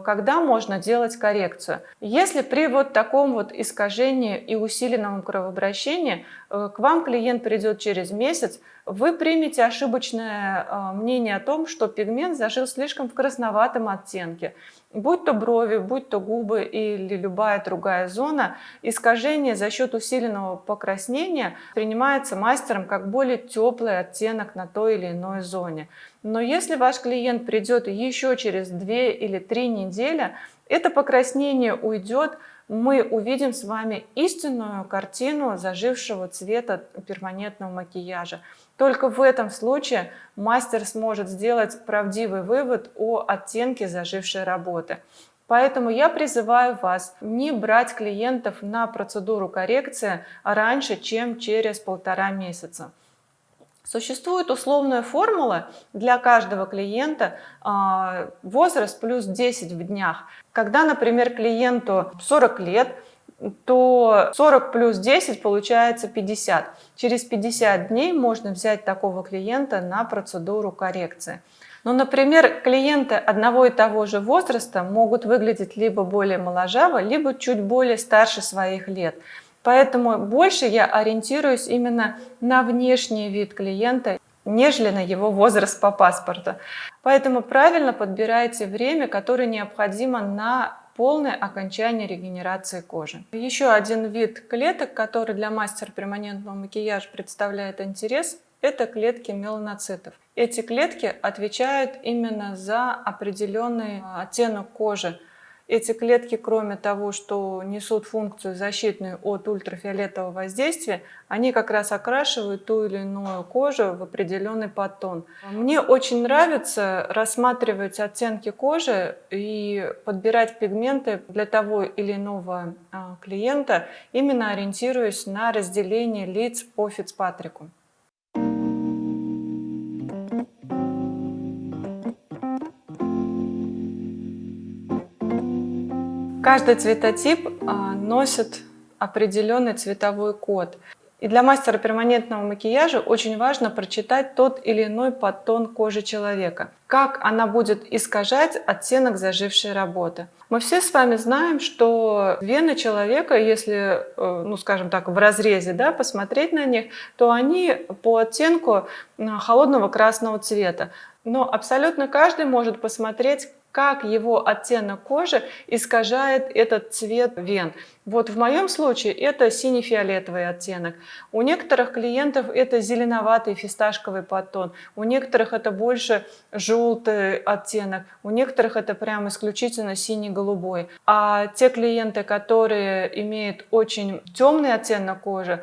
когда можно делать коррекцию. Если при вот таком вот искажении и усиленном кровообращении к вам клиент придет через месяц, вы примете ошибочное мнение о том, что пигмент зажил слишком в красноватом оттенке. Будь то брови, будь то губы или любая другая зона, искажение за счет усиленного покраснения принимается мастером как более теплый оттенок на той или иной зоне. Но если ваш клиент придет еще через 2 или 3 недели, это покраснение уйдет, мы увидим с вами истинную картину зажившего цвета перманентного макияжа. Только в этом случае мастер сможет сделать правдивый вывод о оттенке зажившей работы. Поэтому я призываю вас не брать клиентов на процедуру коррекции раньше, чем через 1,5 месяца. Существует условная формула для каждого клиента возраст плюс 10 в днях. Когда, например, клиенту 40 лет, то 40 плюс 10 получается 50. Через 50 дней можно взять такого клиента на процедуру коррекции. Но, например, клиенты одного и того же возраста могут выглядеть либо более моложаво, либо чуть более старше своих лет. Поэтому больше я ориентируюсь именно на внешний вид клиента, нежели на его возраст по паспорту. Поэтому правильно подбирайте время, которое необходимо на полное окончание регенерации кожи. Еще один вид клеток, который для мастера перманентного макияжа представляет интерес, это клетки меланоцитов. Эти клетки отвечают именно за определенный оттенок кожи. Эти клетки, кроме того, что несут функцию защитную от ультрафиолетового воздействия, они как раз окрашивают ту или иную кожу в определенный подтон. Мне очень нравится рассматривать оттенки кожи и подбирать пигменты для того или иного клиента, именно ориентируясь на разделение лиц по Фицпатрику. Каждый цветотип носит определенный цветовой код. И для мастера перманентного макияжа очень важно прочитать тот или иной подтон кожи человека, как она будет искажать оттенок зажившей работы. Мы все с вами знаем, что вены человека, если, скажем так, в разрезе, посмотреть на них, то они по оттенку холодного красного цвета. Но абсолютно каждый может посмотреть, как его оттенок кожи искажает этот цвет вен. Вот в моем случае это синий-фиолетовый оттенок. У некоторых клиентов это зеленоватый фисташковый подтон, у некоторых это больше желтый оттенок, у некоторых это прям исключительно синий-голубой. А те клиенты, которые имеют очень темный оттенок кожи,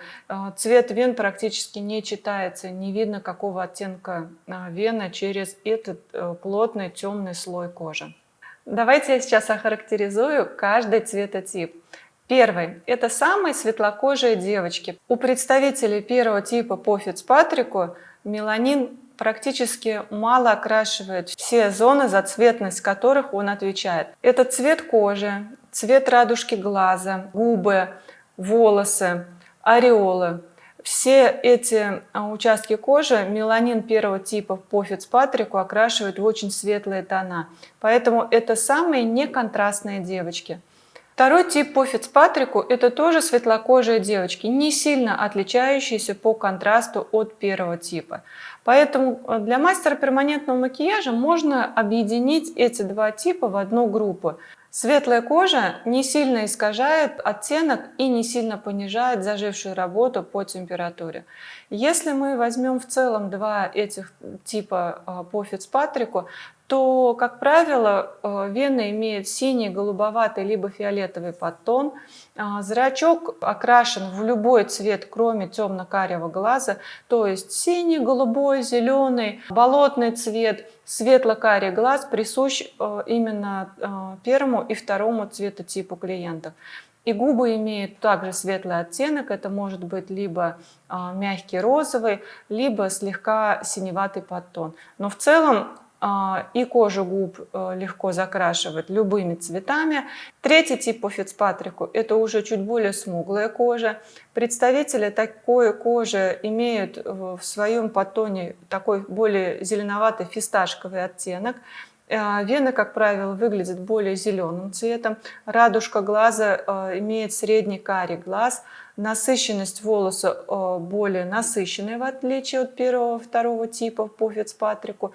цвет вен практически не читается, не видно какого оттенка вены через этот плотный темный слой кожи. Давайте я сейчас охарактеризую каждый цветотип. Первый – это самые светлокожие девочки. У представителей первого типа по Фицпатрику меланин практически мало окрашивает все зоны, за цветность которых он отвечает. Это цвет кожи, цвет радужки глаза, губы, волосы, ореолы. Все эти участки кожи меланин первого типа по Фицпатрику окрашивает в очень светлые тона. Поэтому это самые неконтрастные девочки. Второй тип по Фицпатрику – это тоже светлокожие девочки, не сильно отличающиеся по контрасту от первого типа. Поэтому для мастера перманентного макияжа можно объединить эти два типа в одну группу. Светлая кожа не сильно искажает оттенок и не сильно понижает зажившую работу по температуре. Если мы возьмем в целом два этих типа по Фицпатрику, то, как правило, вены имеют синий, голубоватый либо фиолетовый подтон. Зрачок окрашен в любой цвет, кроме темно-карего глаза, то есть синий, голубой, зеленый, болотный цвет, светло-карий глаз присущ именно первому и второму цветотипу клиентов. И губы имеют также светлый оттенок, это может быть либо мягкий розовый, либо слегка синеватый подтон. Но в целом и кожу губ легко закрашивать любыми цветами. Третий тип по Фицпатрику – это уже чуть более смуглая кожа. Представители такой кожи имеют в своем подтоне такой более зеленоватый фисташковый оттенок. Вены, как правило, выглядят более зеленым цветом. Радужка глаза имеет средний карий глаз. Насыщенность волоса более насыщенная, в отличие от первого и второго типа по Фицпатрику.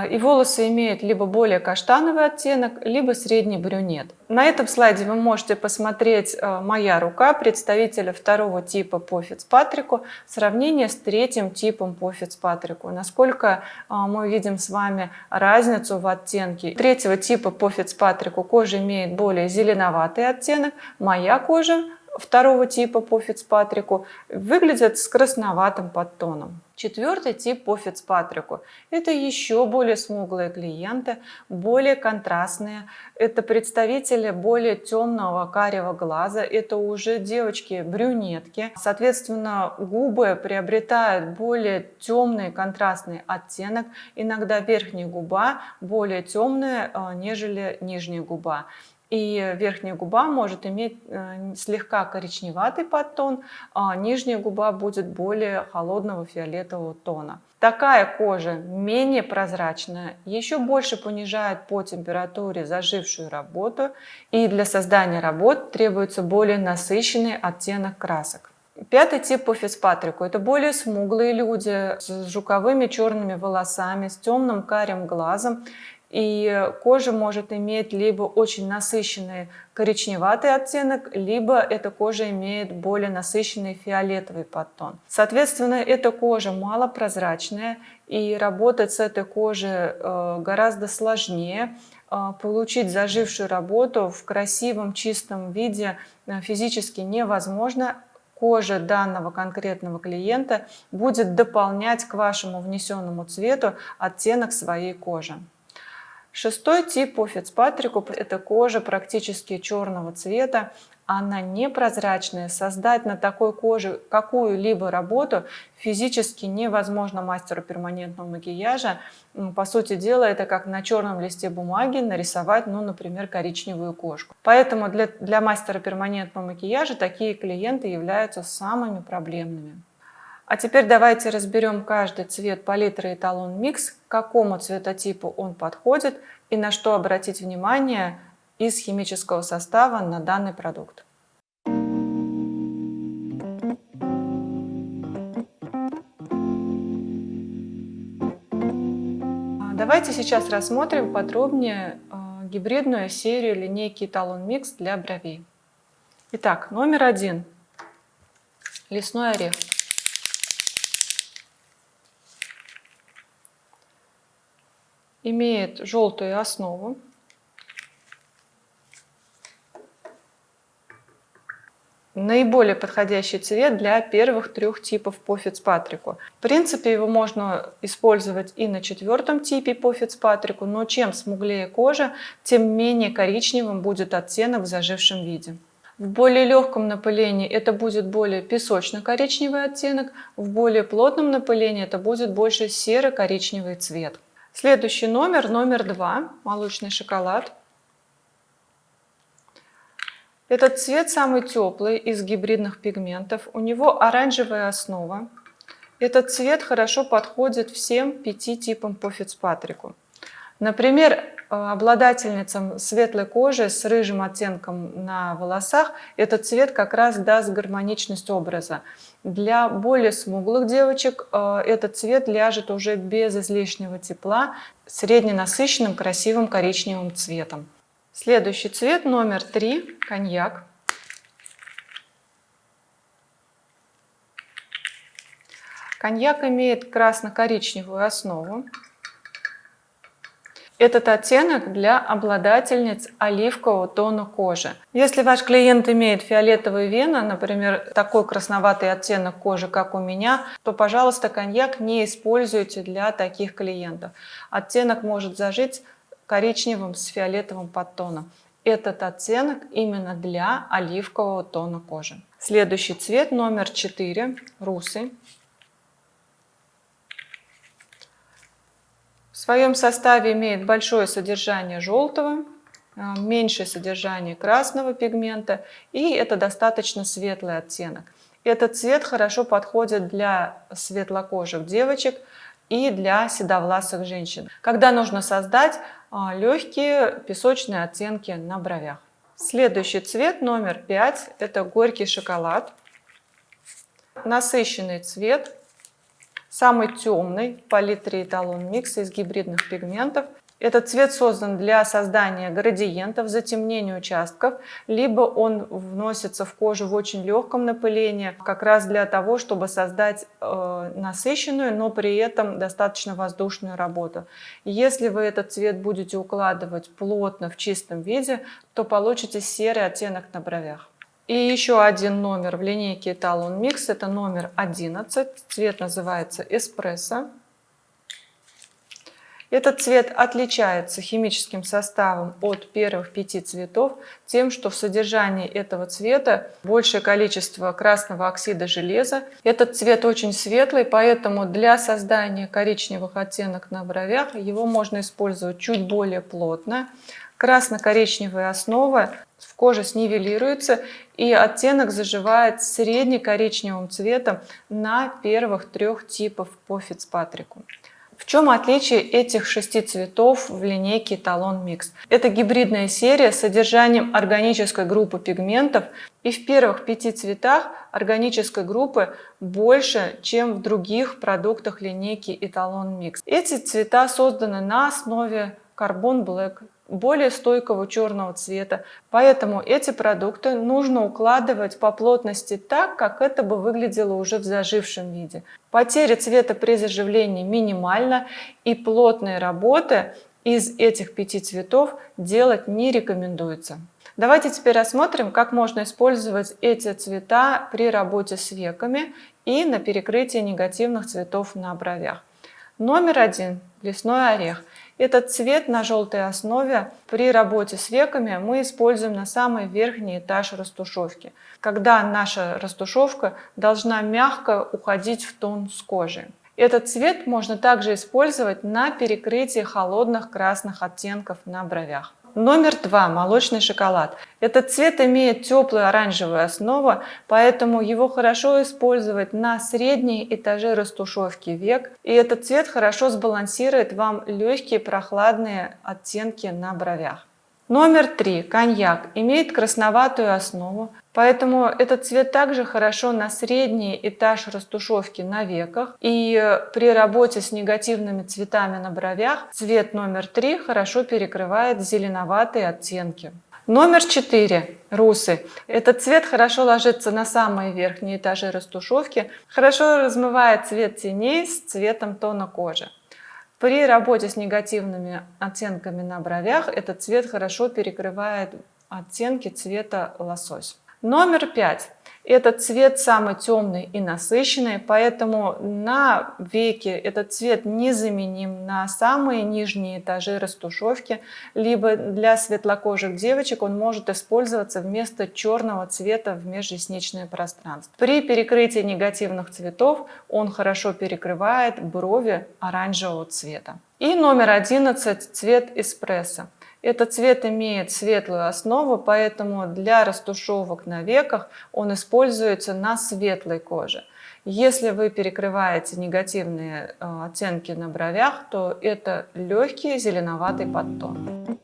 И волосы имеют либо более каштановый оттенок, либо средний брюнет. На этом слайде вы можете посмотреть моя рука представителя второго типа по Фицпатрику, сравнение с третьим типом по Фицпатрику. Насколько мы видим с вами разницу в оттенке. Третьего типа по Фицпатрику кожа имеет более зеленоватый оттенок, моя кожа второго типа по Фицпатрику выглядят с красноватым подтоном. Четвертый тип по Фицпатрику – это еще более смуглые клиенты, более контрастные. Это представители более темного карего глаза, это уже девочки-брюнетки. Соответственно, губы приобретают более темный контрастный оттенок. Иногда верхняя губа более темная, нежели нижняя губа. И верхняя губа может иметь слегка коричневатый подтон, а нижняя губа будет более холодного фиолетового тона. Такая кожа менее прозрачная, еще больше понижает по температуре зажившую работу, и для создания работ требуется более насыщенный оттенок красок. Пятый тип по Фицпатрику – это более смуглые люди с жуковыми черными волосами, с темным карим глазом. И кожа может иметь либо очень насыщенный коричневатый оттенок, либо эта кожа имеет более насыщенный фиолетовый подтон. Соответственно, эта кожа малопрозрачная, и работать с этой кожей гораздо сложнее. Получить зажившую работу в красивом чистом виде физически невозможно. Кожа данного конкретного клиента будет дополнять к вашему внесенному цвету оттенок своей кожи. Шестой тип по Фицпатрику – это кожа практически черного цвета. Она непрозрачная. Создать на такой коже какую-либо работу физически невозможно мастеру перманентного макияжа. По сути дела, это как на черном листе бумаги нарисовать, например, коричневую кошку. Поэтому для мастера перманентного макияжа такие клиенты являются самыми проблемными. А теперь давайте разберем каждый цвет палитры Эталон Микс, к какому цветотипу он подходит и на что обратить внимание из химического состава на данный продукт. Давайте сейчас рассмотрим подробнее гибридную серию линейки Эталон Микс для бровей. Итак, номер 1 – лесной орех. Имеет желтую основу. Наиболее подходящий цвет для первых 3 типов по Фицпатрику. В принципе, его можно использовать и на 4 типе по Фицпатрику, но чем смуглее кожа, тем менее коричневым будет оттенок в зажившем виде. В более легком напылении это будет более песочно-коричневый оттенок, в более плотном напылении это будет больше серо-коричневый цвет. Следующий номер 2, молочный шоколад. Этот цвет самый теплый из гибридных пигментов. У него оранжевая основа. Этот цвет хорошо подходит всем 5 типам по Фицпатрику. Например, обладательницам светлой кожи с рыжим оттенком на волосах этот цвет как раз даст гармоничность образа. Для более смуглых девочек этот цвет ляжет уже без излишнего тепла, средненасыщенным красивым коричневым цветом. Следующий цвет номер 3 – коньяк. Коньяк имеет красно-коричневую основу. Этот оттенок для обладательниц оливкового тона кожи. Если ваш клиент имеет фиолетовые вены, например, такой красноватый оттенок кожи, как у меня, то, пожалуйста, коньяк не используйте для таких клиентов. Оттенок может зажить коричневым с фиолетовым подтоном. Этот оттенок именно для оливкового тона кожи. Следующий цвет номер 4 – русый. В своем составе имеет большое содержание желтого, меньшее содержание красного пигмента, и это достаточно светлый оттенок. Этот цвет хорошо подходит для светлокожих девочек и для седовласых женщин, когда нужно создать легкие песочные оттенки на бровях. Следующий цвет номер 5 – это горький шоколад. Насыщенный цвет. Самый темный в палитре Эталон Микс из гибридных пигментов. Этот цвет создан для создания градиентов, затемнения участков, либо он вносится в кожу в очень легком напылении, как раз для того, чтобы создать насыщенную, но при этом достаточно воздушную работу. Если вы этот цвет будете укладывать плотно в чистом виде, то получите серый оттенок на бровях. И еще один номер в линейке Эталон Микс, это номер 11, цвет называется Эспрессо. Этот цвет отличается химическим составом от первых 5 цветов тем, что в содержании этого цвета большее количество красного оксида железа. Этот цвет очень светлый, поэтому для создания коричневых оттенок на бровях его можно использовать чуть более плотно. Красно-коричневая основа в коже снивелируется, и оттенок заживает средне-коричневым цветом на первых 3 типах по Фицпатрику. В чем отличие этих 6 цветов в линейке Эталон Микс? Это гибридная серия с содержанием органической группы пигментов, и в первых 5 цветах органической группы больше, чем в других продуктах линейки Эталон Микс. Эти цвета созданы на основе Carbon Black, более стойкого черного цвета, поэтому эти продукты нужно укладывать по плотности так, как это бы выглядело уже в зажившем виде. Потеря цвета при заживлении минимальна, и плотные работы из этих 5 цветов делать не рекомендуется. Давайте теперь рассмотрим, как можно использовать эти цвета при работе с веками и на перекрытии негативных цветов на бровях. Номер 1. Лесной орех. Этот цвет на желтой основе при работе с веками мы используем на самый верхний этаж растушевки, когда наша растушевка должна мягко уходить в тон с кожей. Этот цвет можно также использовать на перекрытии холодных красных оттенков на бровях. Номер 2. Молочный шоколад. Этот цвет имеет теплую оранжевую основу, поэтому его хорошо использовать на средние этажи растушевки век. И этот цвет хорошо сбалансирует вам легкие прохладные оттенки на бровях. Номер 3. Коньяк. Имеет красноватую основу, поэтому этот цвет также хорошо на средний этаж растушевки на веках. И при работе с негативными цветами на бровях цвет номер 3 хорошо перекрывает зеленоватые оттенки. Номер 4. Русы. Этот цвет хорошо ложится на самые верхние этажи растушевки, хорошо размывает цвет теней с цветом тона кожи. При работе с негативными оттенками на бровях этот цвет хорошо перекрывает оттенки цвета лосось. Номер 5. Этот цвет самый темный и насыщенный, поэтому на веки этот цвет незаменим на самые нижние этажи растушевки, либо для светлокожих девочек он может использоваться вместо черного цвета в межресничное пространство. При перекрытии негативных цветов он хорошо перекрывает брови оранжевого цвета. И номер 11. Цвет эспрессо. Этот цвет имеет светлую основу, поэтому для растушевок на веках он используется на светлой коже. Если вы перекрываете негативные оттенки на бровях, то это легкий зеленоватый подтон.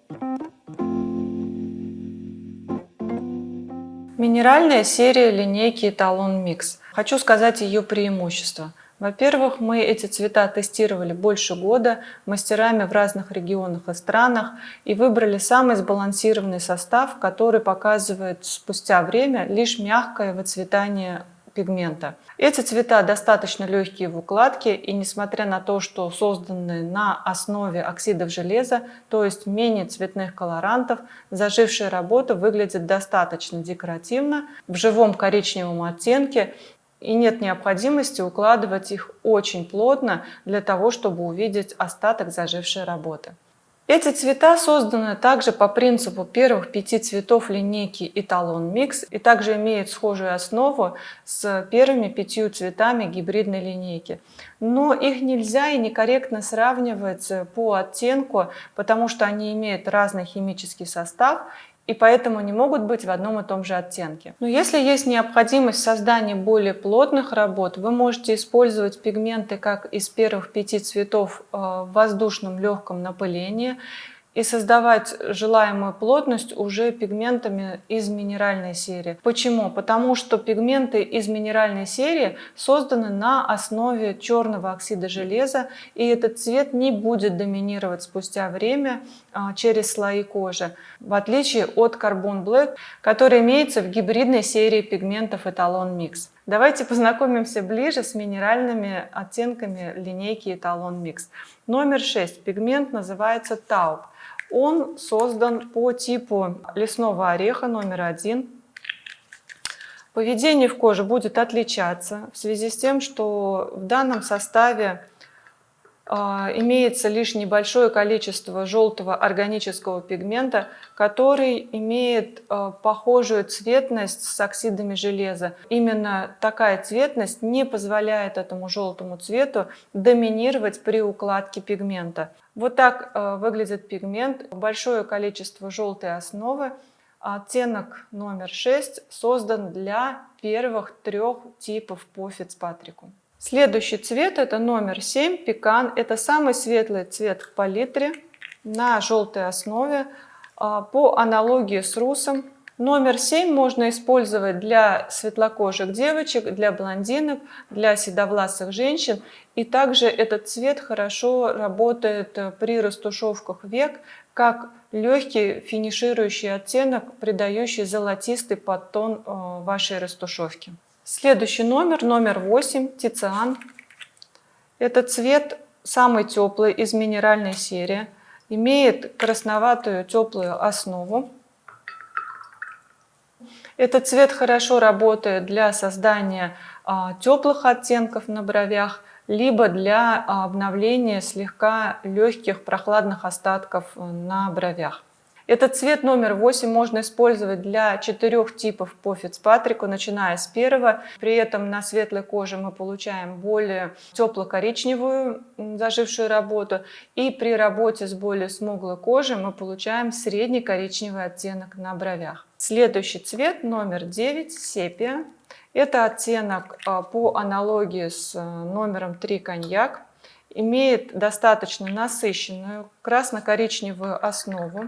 Минеральная серия линейки Эталон Микс. Хочу сказать ее преимущества. Во-первых, мы эти цвета тестировали больше года мастерами в разных регионах и странах и выбрали самый сбалансированный состав, который показывает спустя время лишь мягкое выцветание пигмента. Эти цвета достаточно легкие в укладке, и несмотря на то, что созданы на основе оксидов железа, то есть менее цветных колорантов, зажившая работа выглядит достаточно декоративно, в живом коричневом оттенке, и нет необходимости укладывать их очень плотно для того, чтобы увидеть остаток зажившей работы. Эти цвета созданы также по принципу первых 5 цветов линейки Эталон Микс и также имеют схожую основу с первыми 5 цветами гибридной линейки. Но их нельзя и некорректно сравнивать по оттенку, потому что они имеют разный химический состав и поэтому не могут быть в одном и том же оттенке. Но если есть необходимость в создании более плотных работ, вы можете использовать пигменты как из первых 5 цветов в воздушном легком напылении и создавать желаемую плотность уже пигментами из минеральной серии. Почему? Потому что пигменты из минеральной серии созданы на основе черного оксида железа, и этот цвет не будет доминировать спустя время через слои кожи, в отличие от Carbon Black, который имеется в гибридной серии пигментов Эталон Микс. Давайте познакомимся ближе с минеральными оттенками линейки Эталон Микс. Номер 6. Пигмент называется Taupe. Он создан по типу лесного ореха номер 1. Поведение в коже будет отличаться в связи с тем, что в данном составе имеется лишь небольшое количество желтого органического пигмента, который имеет похожую цветность с оксидами железа. Именно такая цветность не позволяет этому желтому цвету доминировать при укладке пигмента. Вот так выглядит пигмент. Большое количество желтой основы. Оттенок номер 6 создан для первых 3 типов по Фицпатрику. Следующий цвет это номер 7, пекан. Это самый светлый цвет в палитре на желтой основе по аналогии с русом. Номер 7 можно использовать для светлокожих девочек, для блондинок, для седовласых женщин. И также этот цвет хорошо работает при растушевках век, как легкий финиширующий оттенок, придающий золотистый подтон вашей растушевки. Следующий номер, номер 8, тициан. Этот цвет самый теплый из минеральной серии. Имеет красноватую теплую основу. Этот цвет хорошо работает для создания теплых оттенков на бровях, либо для обновления слегка легких прохладных остатков на бровях. Этот цвет номер 8 можно использовать для 4 типов по Фицпатрику, начиная с первого. При этом на светлой коже мы получаем более тепло-коричневую зажившую работу. И при работе с более смуглой кожей мы получаем средний коричневый оттенок на бровях. Следующий цвет номер 9, сепия. Это оттенок по аналогии с номером 3, коньяк. Имеет достаточно насыщенную красно-коричневую основу.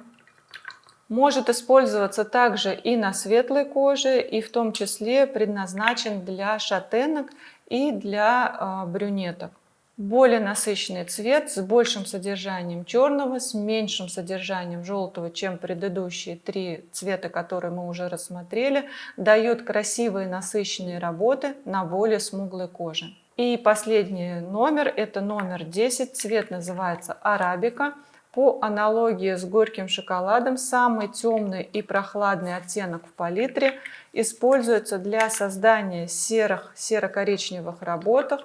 Может использоваться также и на светлой коже, и в том числе предназначен для шатенок и для брюнеток. Более насыщенный цвет с большим содержанием черного, с меньшим содержанием желтого, чем предыдущие 3 цвета, которые мы уже рассмотрели, дает красивые насыщенные работы на более смуглой коже. И последний номер, это номер 10, цвет называется арабика. По аналогии с горьким шоколадом, самый темный и прохладный оттенок в палитре используется для создания серо-коричневых работок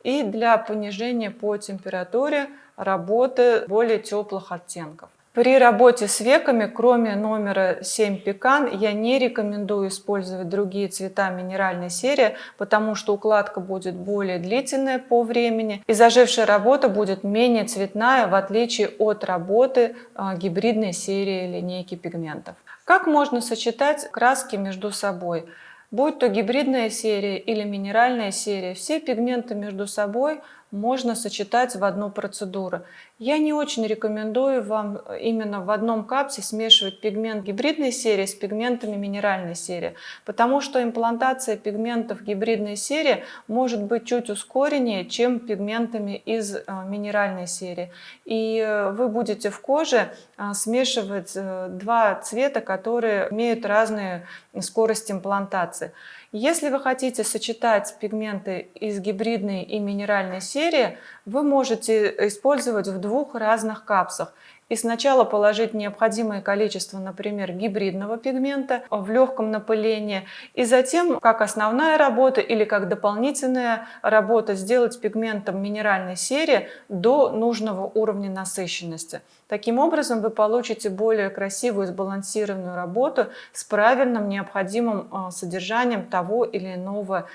и для понижения по температуре работы более теплых оттенков. При работе с веками, кроме номера 7 пекан, я не рекомендую использовать другие цвета минеральной серии, потому что укладка будет более длительная по времени и зажившая работа будет менее цветная, в отличие от работы гибридной серии линейки пигментов. Как можно сочетать краски между собой? Будь то гибридная серия или минеральная серия, все пигменты между собой можно сочетать в одну процедуру. Я не очень рекомендую вам именно в одном капсе смешивать пигмент гибридной серии с пигментами минеральной серии, потому что имплантация пигментов гибридной серии может быть чуть ускореннее, чем пигментами из минеральной серии. И вы будете в коже смешивать 2 цвета, которые имеют разные скорости имплантации. Если вы хотите сочетать пигменты из гибридной и минеральной серии, вы можете использовать в 2 разных капсах. И сначала положить необходимое количество, например, гибридного пигмента в легком напылении, и затем, как основная работа или как дополнительная работа, сделать пигментом минеральной серии до нужного уровня насыщенности. Таким образом, вы получите более красивую и сбалансированную работу с правильным необходимым содержанием того или иного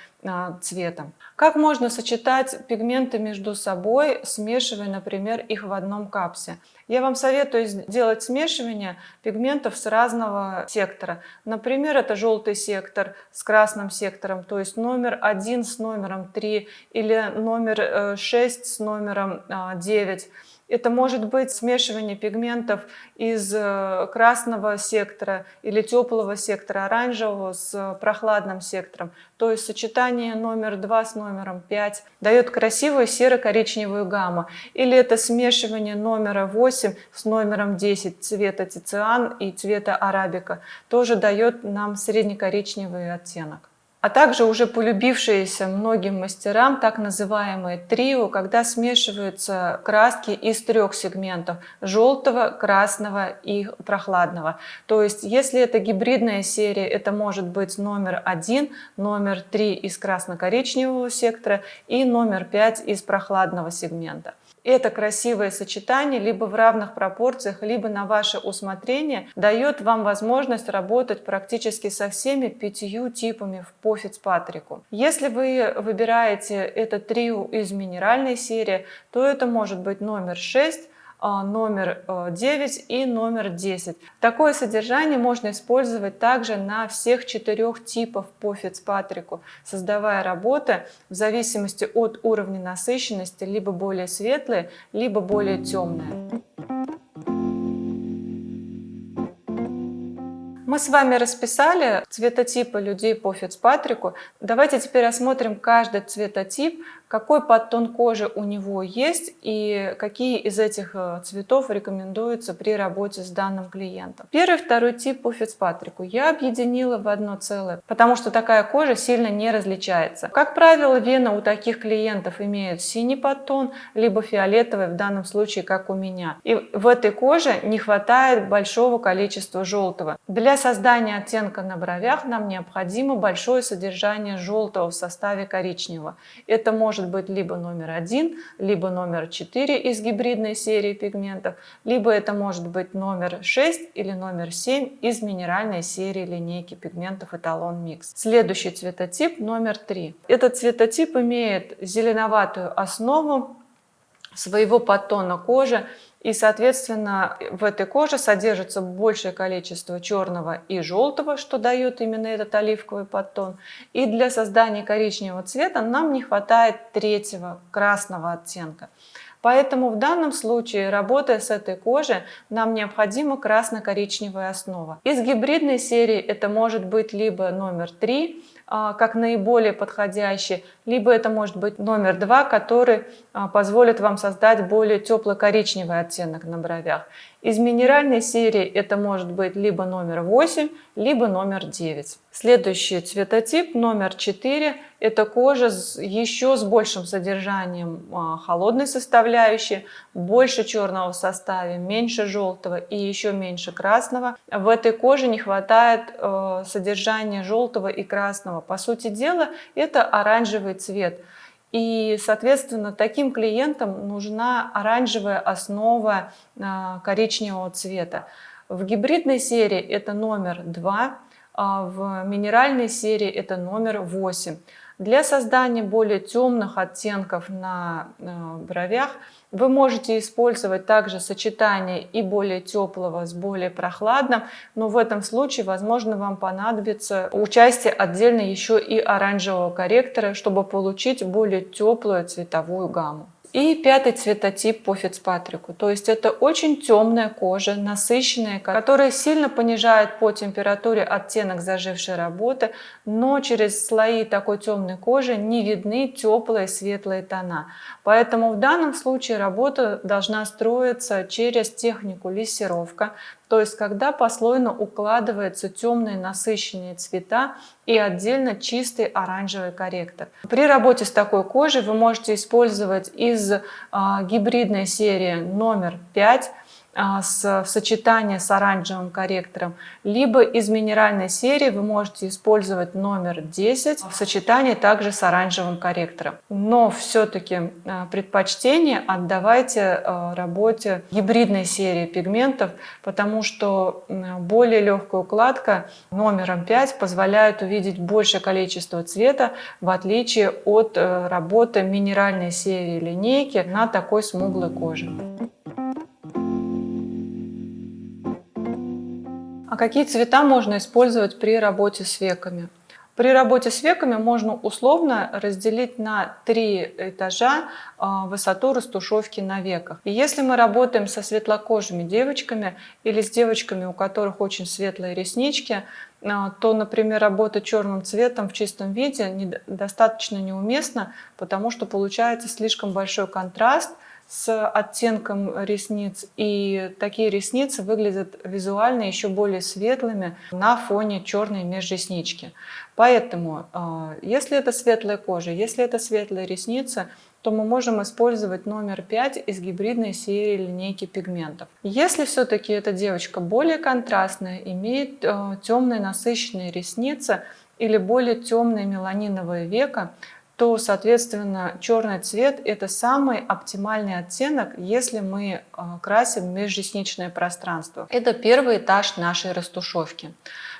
цвета. Как можно сочетать пигменты между собой, смешивая, например, их в одном капсе? Я вам советую сделать смешивание пигментов с разного сектора. Например, это желтый сектор с красным сектором, то есть номер 1 с номером 3 или номер 6 с номером 9. Это может быть смешивание пигментов из красного сектора или теплого сектора, оранжевого с прохладным сектором. То есть сочетание номер 2 с номером 5 дает красивую серо-коричневую гамму. Или это смешивание номера 8 с номером 10 цвета тициан и цвета арабика. Тоже дает нам средне-коричневый оттенок. а также уже полюбившиеся многим мастерам так называемые трио, когда смешиваются краски из 3 сегментов: желтого, красного и прохладного. То есть, если это гибридная серия, это может быть номер 1, номер 3 из красно-коричневого сектора и номер 5 из прохладного сегмента. Это красивое сочетание либо в равных пропорциях, либо на ваше усмотрение дает вам возможность работать практически со всеми 5 типами по Фицпатрику. Если вы выбираете это трио из минеральной серии, то это может быть номер 6, номер 9 и номер 10. Такое содержание можно использовать также на всех 4 типах по Фицпатрику, создавая работы в зависимости от уровня насыщенности, либо более светлые, либо более темные. Мы с вами расписали цветотипы людей по Фицпатрику. Давайте теперь рассмотрим каждый цветотип, какой подтон кожи у него есть и какие из этих цветов рекомендуются при работе с данным клиентом. Первый, второй тип по Фицпатрику я объединила в одно целое, потому что такая кожа сильно не различается. Как правило, вены у таких клиентов имеют синий подтон, либо фиолетовый, в данном случае, как у меня. И в этой коже не хватает большого количества желтого. Для создания оттенка на бровях нам необходимо большое содержание желтого в составе коричневого. Это может быть либо номер 1, либо номер 4 из гибридной серии пигментов, либо это может быть номер 6 или номер 7 из минеральной серии линейки пигментов Эталон Микс. Следующий цветотип номер 3. Этот цветотип имеет зеленоватую основу своего подтона кожи, и, соответственно, в этой коже содержится большее количество черного и желтого, что дает именно этот оливковый подтон. И для создания коричневого цвета нам не хватает третьего, красного оттенка. Поэтому в данном случае, работая с этой кожей, нам необходима красно-коричневая основа. Из гибридной серии это может быть либо номер 3, как наиболее подходящий, либо это может быть номер 2, который позволит вам создать более теплый коричневый оттенок на бровях. Из минеральной серии это может быть либо номер 8, либо номер 9. Следующий цветотип номер 4 – это кожа еще с большим содержанием холодной составляющей, больше черного в составе, меньше желтого и еще меньше красного. В этой коже не хватает содержания желтого и красного. По сути дела, это оранжевый цвет. И, соответственно, таким клиентам нужна оранжевая основа коричневого цвета. В гибридной серии это номер 2, а в минеральной серии это номер 8. Для создания более темных оттенков на бровях вы можете использовать также сочетание и более теплого с более прохладным, но в этом случае, возможно, вам понадобится участие отдельно еще и оранжевого корректора, чтобы получить более теплую цветовую гамму. И пятый цветотип по Фицпатрику, то есть это очень темная кожа, насыщенная, которая сильно понижает по температуре оттенок зажившей работы, но через слои такой темной кожи не видны теплые светлые тона. Поэтому в данном случае работа должна строиться через технику лессировка, то есть когда послойно укладываются темные насыщенные цвета и отдельно чистый оранжевый корректор. При работе с такой кожей вы можете использовать из гибридной серии номер 5 в сочетании с оранжевым корректором, либо из минеральной серии вы можете использовать номер 10 в сочетании также с оранжевым корректором. Но все-таки предпочтение отдавайте работе гибридной серии пигментов, потому что более легкая укладка номером 5 позволяет увидеть большее количество цвета, в отличие от работы минеральной серии линейки на такой смуглой коже. А какие цвета можно использовать при работе с веками? При работе с веками можно условно разделить на 3 этажа высоту растушевки на веках. И если мы работаем со светлокожими девочками или с девочками, у которых очень светлые реснички, то, например, работать черным цветом в чистом виде достаточно неуместно, потому что получается слишком большой контраст с оттенком ресниц, и такие ресницы выглядят визуально еще более светлыми на фоне черной межреснички. Поэтому, если это светлая кожа, если это светлые ресницы, то мы можем использовать номер 5 из гибридной серии линейки пигментов. Если все-таки эта девочка более контрастная, имеет темные насыщенные ресницы или более темные меланиновые века, то, соответственно, черный цвет – это самый оптимальный оттенок, если мы красим межресничное пространство. Это первый этаж нашей растушевки.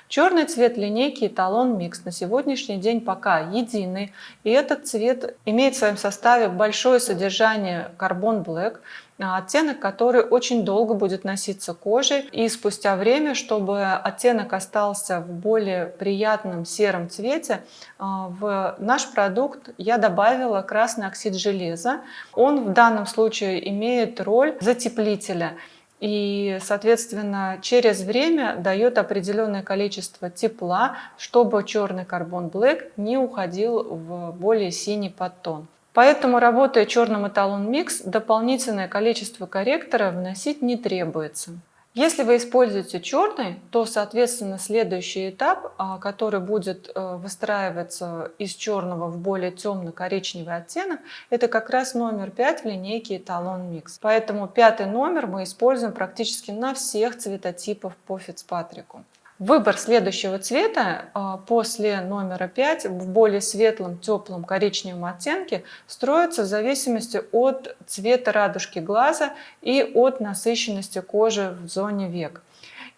Черный цвет линейки Эталон Микс на сегодняшний день пока единый, и этот цвет имеет в своем составе большое содержание Carbon Black, оттенок, который очень долго будет носиться кожей, и спустя время, чтобы оттенок остался в более приятном сером цвете, в наш продукт я добавила красный оксид железа. Он в данном случае имеет роль затеплителя. И, соответственно, через время дает определенное количество тепла, чтобы черный Carbon Black не уходил в более синий подтон. Поэтому, работая черным Эталон Микс, дополнительное количество корректора вносить не требуется. Если вы используете черный, то, соответственно, следующий этап, который будет выстраиваться из черного в более темно-коричневый оттенок, это как раз номер 5 в линейке Эталон Микс. Поэтому пятый номер мы используем практически на всех цветотипах по Фицпатрику. Выбор следующего цвета после номера 5 в более светлом, теплом коричневом оттенке строится в зависимости от цвета радужки глаза и от насыщенности кожи в зоне век.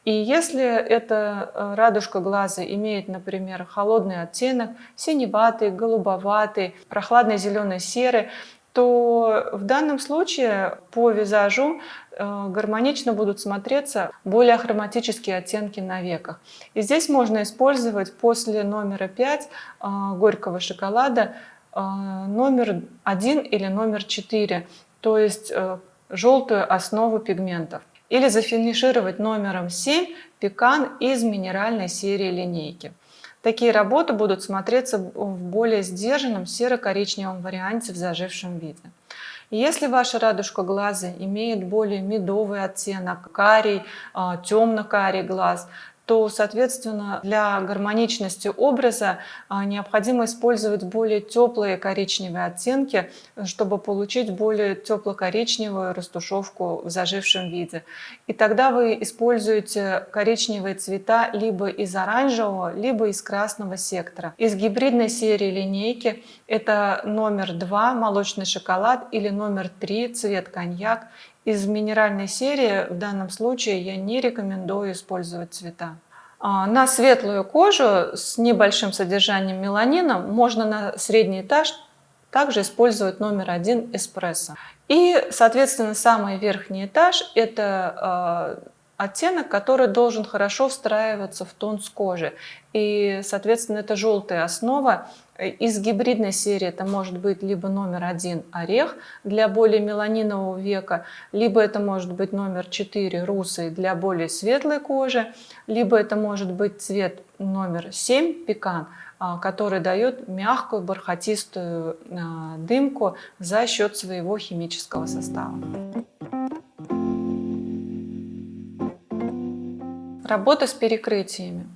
И если эта радужка глаза имеет, например, холодный оттенок, синеватый, голубоватый, прохладный зеленый серый, то в данном случае по визажу гармонично будут смотреться более ахроматические оттенки на веках. И здесь можно использовать после номера 5 горького шоколада номер 1 или номер 4, то есть желтую основу пигментов. Или зафинишировать номером 7 пекан из минеральной серии линейки. Такие работы будут смотреться в более сдержанном серо-коричневом варианте в зажившем виде. Если ваша радужка глаза имеет более медовый оттенок, карий, темно-карий глаз, то, соответственно, для гармоничности образа необходимо использовать более теплые коричневые оттенки, чтобы получить более тепло-коричневую растушевку в зажившем виде. И тогда вы используете коричневые цвета либо из оранжевого, либо из красного сектора. Из гибридной серии линейки это номер 2 молочный шоколад или номер 3 цвет коньяк. Из минеральной серии в данном случае я не рекомендую использовать цвета. На светлую кожу с небольшим содержанием меланина можно на средний этаж также использовать номер 1 эспрессо. И, соответственно, самый верхний этаж – это оттенок, который должен хорошо встраиваться в тон с кожи. И, соответственно, это желтая основа. Из гибридной серии это может быть либо номер 1 орех для более меланинового века, либо это может быть номер 4 русый для более светлой кожи, либо это может быть цвет номер 7 пекан, который дает мягкую бархатистую дымку за счет своего химического состава. Работа с перекрытиями.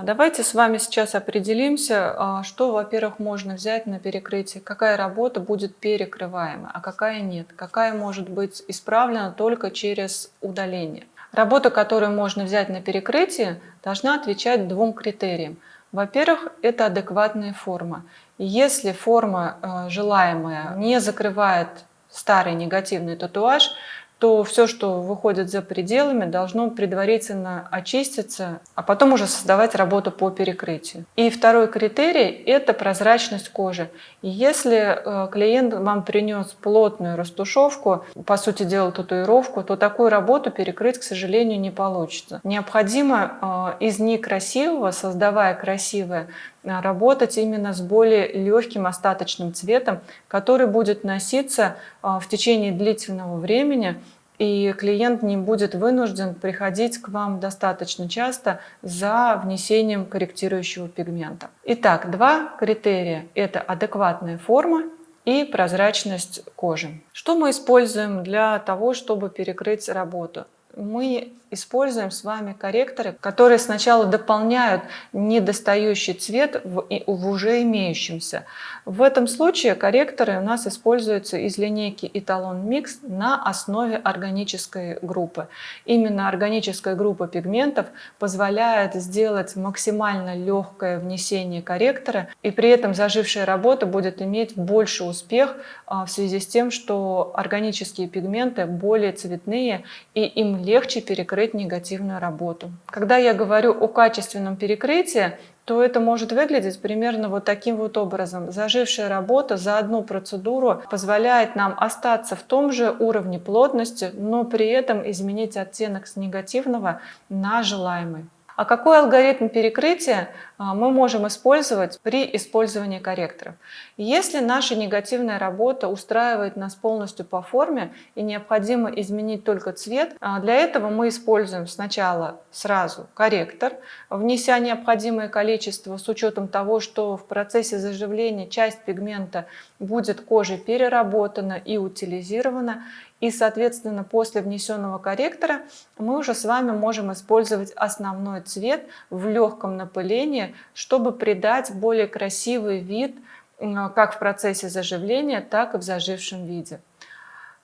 Давайте с вами сейчас определимся, что, во-первых, можно взять на перекрытие, какая работа будет перекрываема, а какая нет, какая может быть исправлена только через удаление. Работа, которую можно взять на перекрытие, должна отвечать двум критериям. Во-первых, это адекватная форма. Если форма желаемая не закрывает старый негативный татуаж, то все, что выходит за пределами, должно предварительно очиститься, а потом уже создавать работу по перекрытию. И второй критерий – это прозрачность кожи. И если клиент вам принес плотную растушевку, по сути дела татуировку, то такую работу перекрыть, к сожалению, не получится. Необходимо из некрасивого, создавая красивое, работать именно с более легким остаточным цветом, который будет носиться в течение длительного времени, и клиент не будет вынужден приходить к вам достаточно часто за внесением корректирующего пигмента. Итак, два критерия – это адекватная форма и прозрачность кожи. Что мы используем для того, чтобы перекрыть работу? Мы используем с вами корректоры, которые сначала дополняют недостающий цвет в уже имеющемся. В этом случае корректоры у нас используются из линейки Etalon Mix на основе органической группы. Именно органическая группа пигментов позволяет сделать максимально легкое внесение корректора, и при этом зажившая работа будет иметь больший успех в связи с тем, что органические пигменты более цветные и им легче перекрыть негативную работу. Когда я говорю о качественном перекрытии, то это может выглядеть примерно вот таким вот образом. Зажившая работа за одну процедуру позволяет нам остаться в том же уровне плотности, но при этом изменить оттенок с негативного на желаемый. А какой алгоритм перекрытия мы можем использовать при использовании корректоров? Если наша негативная работа устраивает нас полностью по форме и необходимо изменить только цвет, для этого мы используем сначала сразу корректор, внеся необходимое количество с учетом того, что в процессе заживления часть пигмента будет кожей переработана и утилизирована. И, соответственно, после внесенного корректора мы уже с вами можем использовать основной цвет в легком напылении, чтобы придать более красивый вид как в процессе заживления, так и в зажившем виде.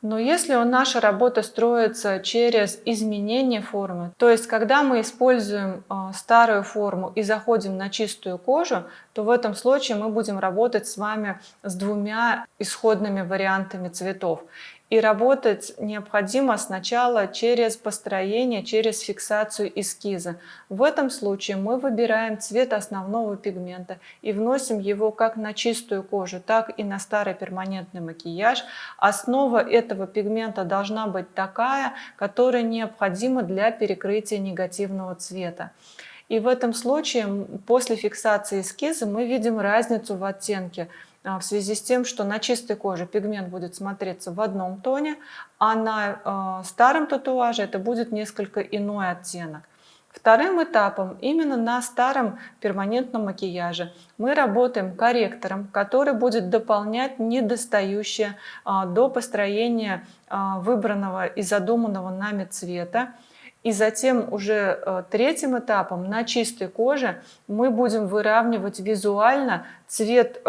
Но если наша работа строится через изменение формы, то есть когда мы используем старую форму и заходим на чистую кожу, то в этом случае мы будем работать с вами с двумя исходными вариантами цветов. И работать необходимо сначала через построение, через фиксацию эскиза. В этом случае мы выбираем цвет основного пигмента и вносим его как на чистую кожу, так и на старый перманентный макияж. Основа этого пигмента должна быть такая, которая необходима для перекрытия негативного цвета. И в этом случае после фиксации эскиза мы видим разницу в оттенке, в связи с тем, что на чистой коже пигмент будет смотреться в одном тоне, а на старом татуаже это будет несколько иной оттенок. Вторым этапом, именно на старом перманентном макияже, мы работаем корректором, который будет дополнять недостающее до построения выбранного и задуманного нами цвета. И затем уже третьим этапом на чистой коже мы будем выравнивать визуально цвет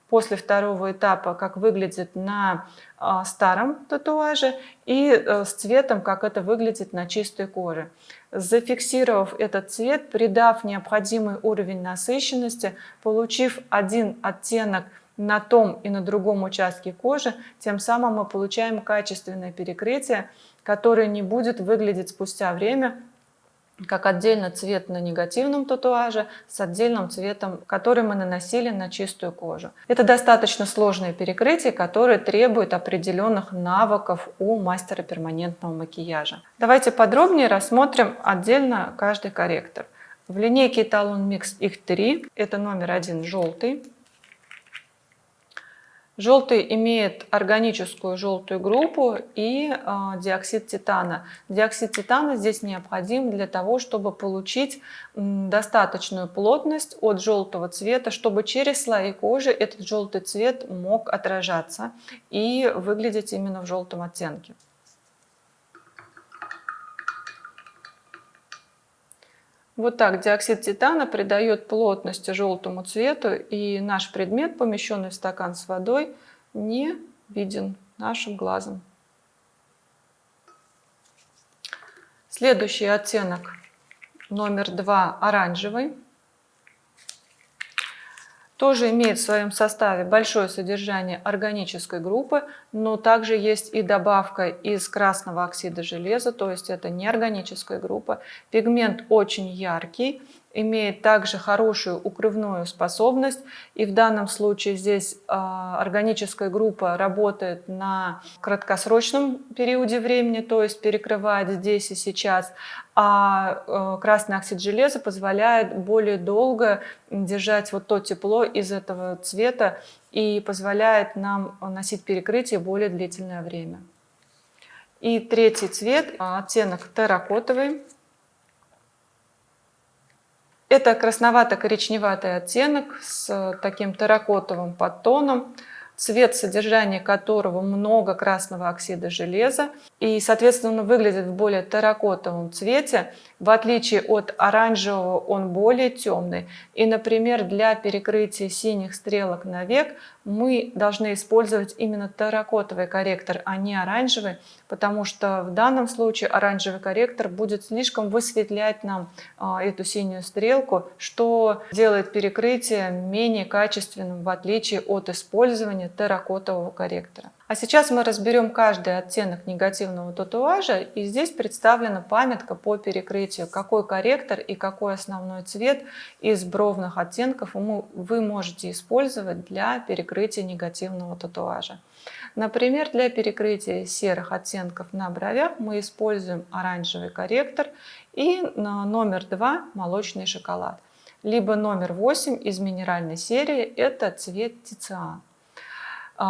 после второго этапа, как выглядит на старом татуаже, и с цветом, как это выглядит на чистой коже. Зафиксировав этот цвет, придав необходимый уровень насыщенности, получив один оттенок на том и на другом участке кожи, тем самым мы получаем качественное перекрытие, которое не будет выглядеть спустя время как отдельно цвет на негативном татуаже с отдельным цветом, который мы наносили на чистую кожу. Это достаточно сложное перекрытие, которое требует определенных навыков у мастера перманентного макияжа. Давайте подробнее рассмотрим отдельно каждый корректор. В линейке Etalon Mix их 3. Это номер 1 желтый. Желтый имеет органическую желтую группу и диоксид титана. Диоксид титана здесь необходим для того, чтобы получить достаточную плотность от желтого цвета, чтобы через слои кожи этот желтый цвет мог отражаться и выглядеть именно в желтом оттенке. Вот так диоксид титана придает плотности желтому цвету, и наш предмет, помещенный в стакан с водой, не виден нашим глазом. Следующий оттенок номер 2 оранжевый. Тоже имеет в своем составе большое содержание органической группы, но также есть и добавка из красного оксида железа, то есть это неорганическая группа. Пигмент очень яркий, имеет также хорошую укрывную способность, и в данном случае здесь органическая группа работает на краткосрочном периоде времени, то есть перекрывает здесь и сейчас, а красный оксид железа позволяет более долго держать вот то тепло из этого цвета и позволяет нам носить перекрытие более длительное время. И третий цвет, оттенок терракотовый. Это красновато-коричневатый оттенок с таким терракотовым подтоном. цвет, содержания которого много красного оксида железа и, соответственно, выглядит в более терракотовом цвете. В отличие от оранжевого, он более темный. И, например, для перекрытия синих стрелок на век мы должны использовать именно терракотовый корректор, а не оранжевый, потому что в данном случае оранжевый корректор будет слишком высветлять нам эту синюю стрелку, что делает перекрытие менее качественным, в отличие от использования терракотового корректора. А сейчас мы разберем каждый оттенок негативного татуажа, и здесь представлена памятка по перекрытию, какой корректор и какой основной цвет из бровных оттенков вы можете использовать для перекрытия негативного татуажа. Например, для перекрытия серых оттенков на бровях мы используем оранжевый корректор и номер 2 молочный шоколад, либо номер 8 из минеральной серии, это цвет тициан.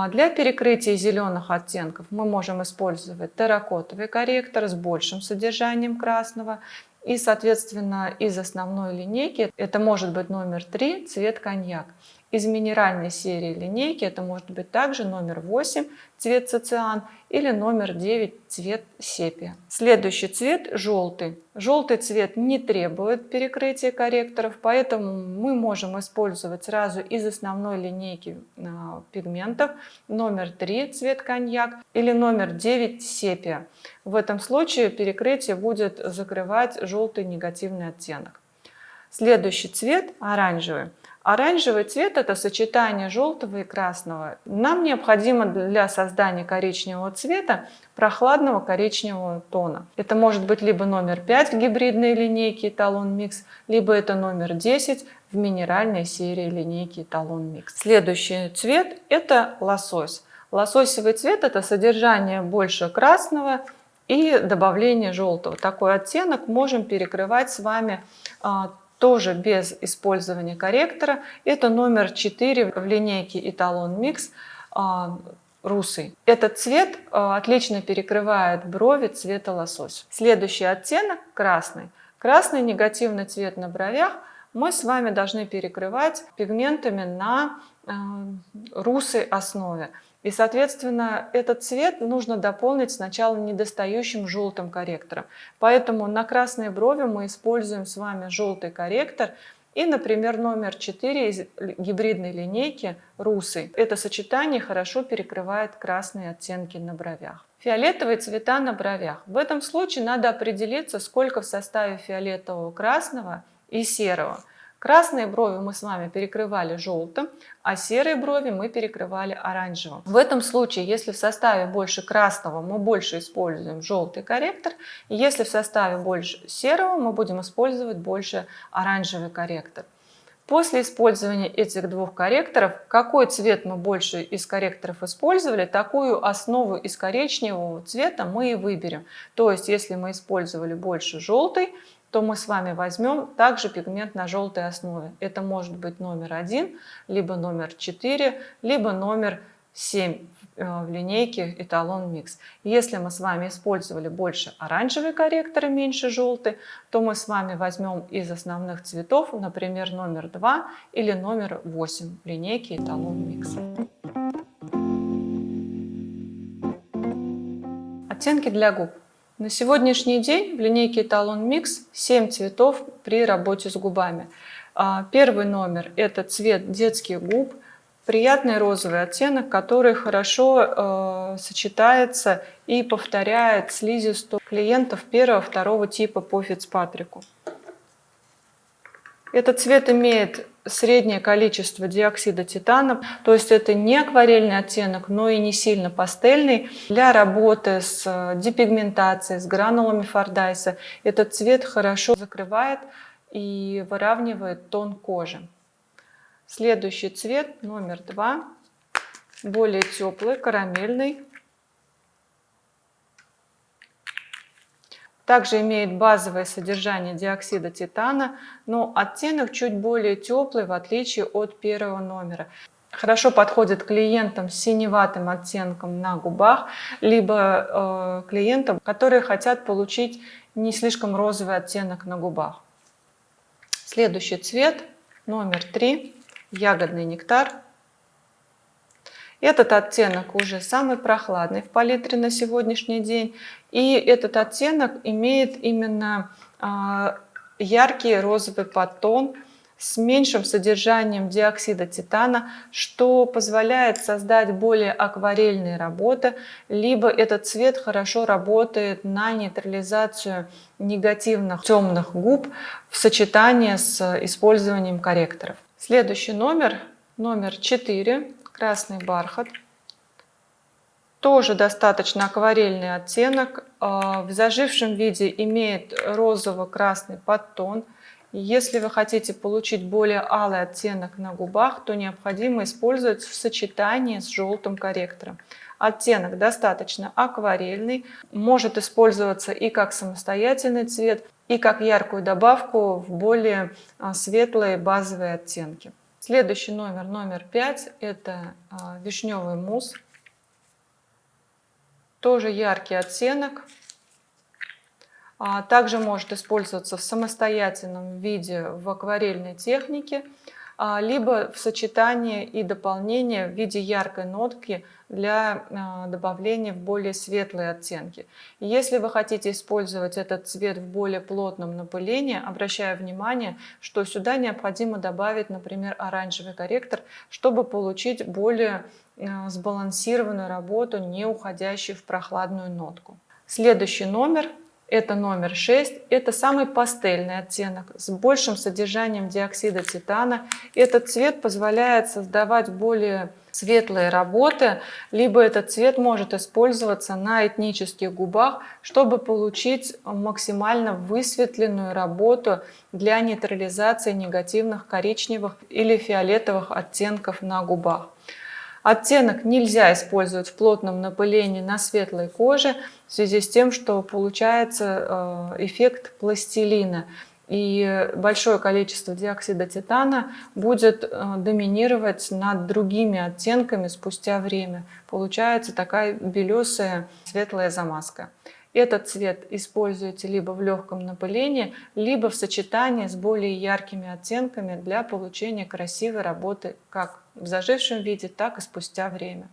Для перекрытия зеленых оттенков мы можем использовать терракотовый корректор с большим содержанием красного. И, соответственно, из основной линейки это может быть номер 3, цвет коньяк. Из минеральной серии линейки это может быть также номер 8, цвет цициан, или номер 9, цвет сепия. Следующий цвет желтый. Желтый цвет не требует перекрытия корректоров, поэтому мы можем использовать сразу из основной линейки пигментов номер 3, цвет коньяк, или номер 9, сепия. В этом случае перекрытие будет закрывать желтый негативный оттенок. Следующий цвет оранжевый. Оранжевый цвет – это сочетание желтого и красного. Нам необходимо для создания коричневого цвета прохладного коричневого тона. Это может быть либо номер 5 в гибридной линейке Эталон Микс, либо это номер 10 в минеральной серии линейки Эталон Микс. Следующий цвет – это лосось. Лососевый цвет – это содержание больше красного и добавление желтого. Такой оттенок можем перекрывать с вами тоже без использования корректора. Это номер 4 в линейке Эталон Микс русый. Этот цвет отлично перекрывает брови цвета лосось. Следующий оттенок красный. Красный негативный цвет на бровях мы с вами должны перекрывать пигментами на русой основе. И, соответственно, этот цвет нужно дополнить сначала недостающим желтым корректором. Поэтому на красные брови мы используем с вами желтый корректор и, например, номер 4 из гибридной линейки русый. Это сочетание хорошо перекрывает красные оттенки на бровях. Фиолетовые цвета на бровях. В этом случае надо определиться, сколько в составе фиолетового, красного и серого. Красные брови мы с вами перекрывали желтым, а серые брови мы перекрывали оранжевым. В этом случае, если в составе больше красного, мы больше используем желтый корректор. И если в составе больше серого, мы будем использовать больше оранжевый корректор. После использования этих двух корректоров, какой цвет мы больше из корректоров использовали, такую основу из коричневого цвета мы и выберем. То есть, если мы использовали больше желтый, то мы с вами возьмем также пигмент на желтой основе. Это может быть номер 1, либо номер 4, либо номер 7 в линейке Эталон Микс. Если мы с вами использовали больше оранжевый корректор и меньше желтый, то мы с вами возьмем из основных цветов, например, номер 2 или номер 8 в линейке Эталон Микс. Оттенки для губ. На сегодняшний день в линейке Эталон Микс 7 цветов при работе с губами. Первый номер – это цвет детских губ, приятный розовый оттенок, который хорошо сочетается и повторяет слизистую клиентов первого-второго типа по Фицпатрику. Этот цвет имеет среднее количество диоксида титана, то есть это не акварельный оттенок, но и не сильно пастельный. Для работы с депигментацией, с гранулами Фордайса этот цвет хорошо закрывает и выравнивает тон кожи. Следующий цвет, номер 2, более теплый, карамельный. Также имеет базовое содержание диоксида титана, но оттенок чуть более теплый, в отличие от первого номера. Хорошо подходит клиентам с синеватым оттенком на губах, либо клиентам, которые хотят получить не слишком розовый оттенок на губах. Следующий цвет, номер 3, ягодный нектар. Этот оттенок уже самый прохладный в палитре на сегодняшний день. И этот оттенок имеет именно яркий розовый подтон с меньшим содержанием диоксида титана, что позволяет создать более акварельные работы, либо этот цвет хорошо работает на нейтрализацию негативных темных губ в сочетании с использованием корректоров. Следующий номер, номер 4, красный бархат. Тоже достаточно акварельный оттенок. В зажившем виде имеет розово-красный подтон. Если вы хотите получить более алый оттенок на губах, то необходимо использовать в сочетании с желтым корректором. Оттенок достаточно акварельный, может использоваться и как самостоятельный цвет, и как яркую добавку в более светлые базовые оттенки. Следующий номер, номер 5, это вишневый мусс. Тоже яркий оттенок. Также может использоваться в самостоятельном виде в акварельной технике, либо в сочетании и дополнении в виде яркой нотки для добавления в более светлые оттенки. Если вы хотите использовать этот цвет в более плотном напылении, обращаю внимание, что сюда необходимо добавить, например, оранжевый корректор, чтобы получить более сбалансированную работу, не уходящую в прохладную нотку. Следующий номер. Это номер 6. Это самый пастельный оттенок с большим содержанием диоксида титана. Этот цвет позволяет создавать более светлые работы, либо этот цвет может использоваться на этнических губах, чтобы получить максимально высветленную работу для нейтрализации негативных коричневых или фиолетовых оттенков на губах. Оттенок нельзя использовать в плотном напылении на светлой коже в связи с тем, что получается эффект пластилина. И большое количество диоксида титана будет доминировать над другими оттенками спустя время. Получается такая белесая светлая замазка. Этот цвет используйте либо в легком напылении, либо в сочетании с более яркими оттенками для получения красивой работы как в зажившем виде, так и спустя время.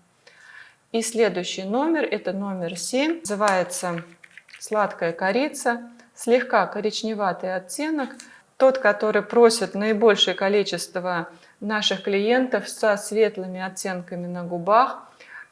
И следующий номер, это номер 7, называется «Сладкая корица». Слегка коричневатый оттенок, тот, который просит наибольшее количество наших клиентов со светлыми оттенками на губах.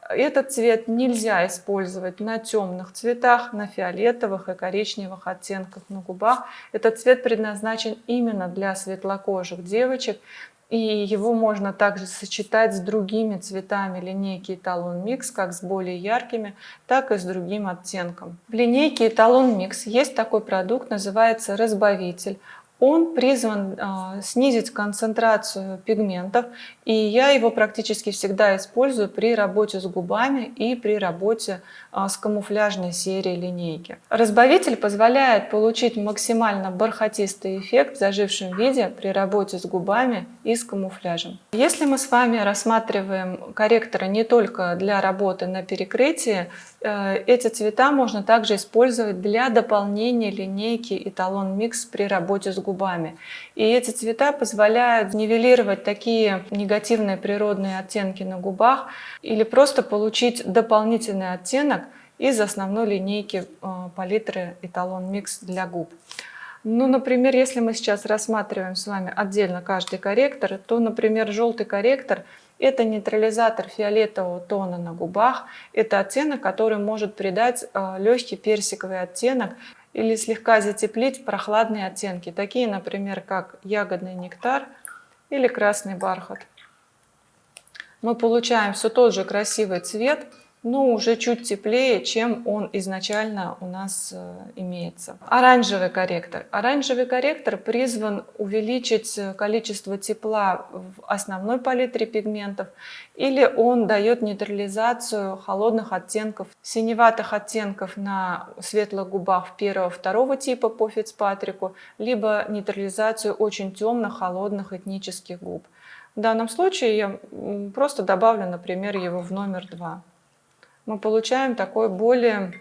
Этот цвет нельзя использовать на темных цветах, на фиолетовых и коричневых оттенках на губах. Этот цвет предназначен именно для светлокожих девочек, и его можно также сочетать с другими цветами линейки Эталон Микс, как с более яркими, так и с другим оттенком. В линейке Эталон Микс есть такой продукт, называется разбавитель. Он призван снизить концентрацию пигментов, и я его практически всегда использую при работе с губами и при работе с камуфляжной серией линейки. Разбавитель позволяет получить максимально бархатистый эффект в зажившем виде при работе с губами и с камуфляжем. Если мы с вами рассматриваем корректоры не только для работы на перекрытии, эти цвета можно также использовать для дополнения линейки Эталон Микс при работе с губами. И эти цвета позволяют нивелировать такие негативные природные оттенки на губах или просто получить дополнительный оттенок из основной линейки палитры Эталон Микс для губ. Ну, например, если мы сейчас рассматриваем с вами отдельно каждый корректор, то, например, желтый корректор – это нейтрализатор фиолетового тона на губах. Это оттенок, который может придать легкий персиковый оттенок или слегка затеплить прохладные оттенки, такие, например, как ягодный нектар или красный бархат. Мы получаем все тот же красивый цвет, но уже чуть теплее, чем он изначально у нас имеется. Оранжевый корректор. Оранжевый корректор призван увеличить количество тепла в основной палитре пигментов, или он дает нейтрализацию холодных оттенков, синеватых оттенков на светлых губах первого-второго типа по Фицпатрику, либо нейтрализацию очень темных, холодных этнических губ. В данном случае я просто добавлю, например, его в номер 2. Мы получаем такой более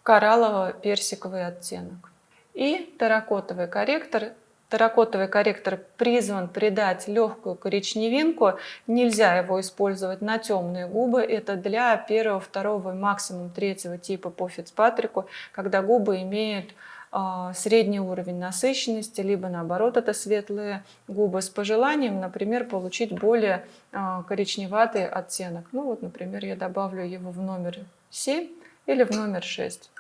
кораллово-персиковый оттенок. И терракотовый корректор. Терракотовый корректор призван придать легкую коричневинку. Нельзя его использовать на темные губы. Это для первого, второго и максимум третьего типа по Фицпатрику, когда губы имеют средний уровень насыщенности, либо наоборот это светлые губы с пожеланием, например, получить более коричневатый оттенок. Ну вот, например, я добавлю его в номер 7 или в номер 6.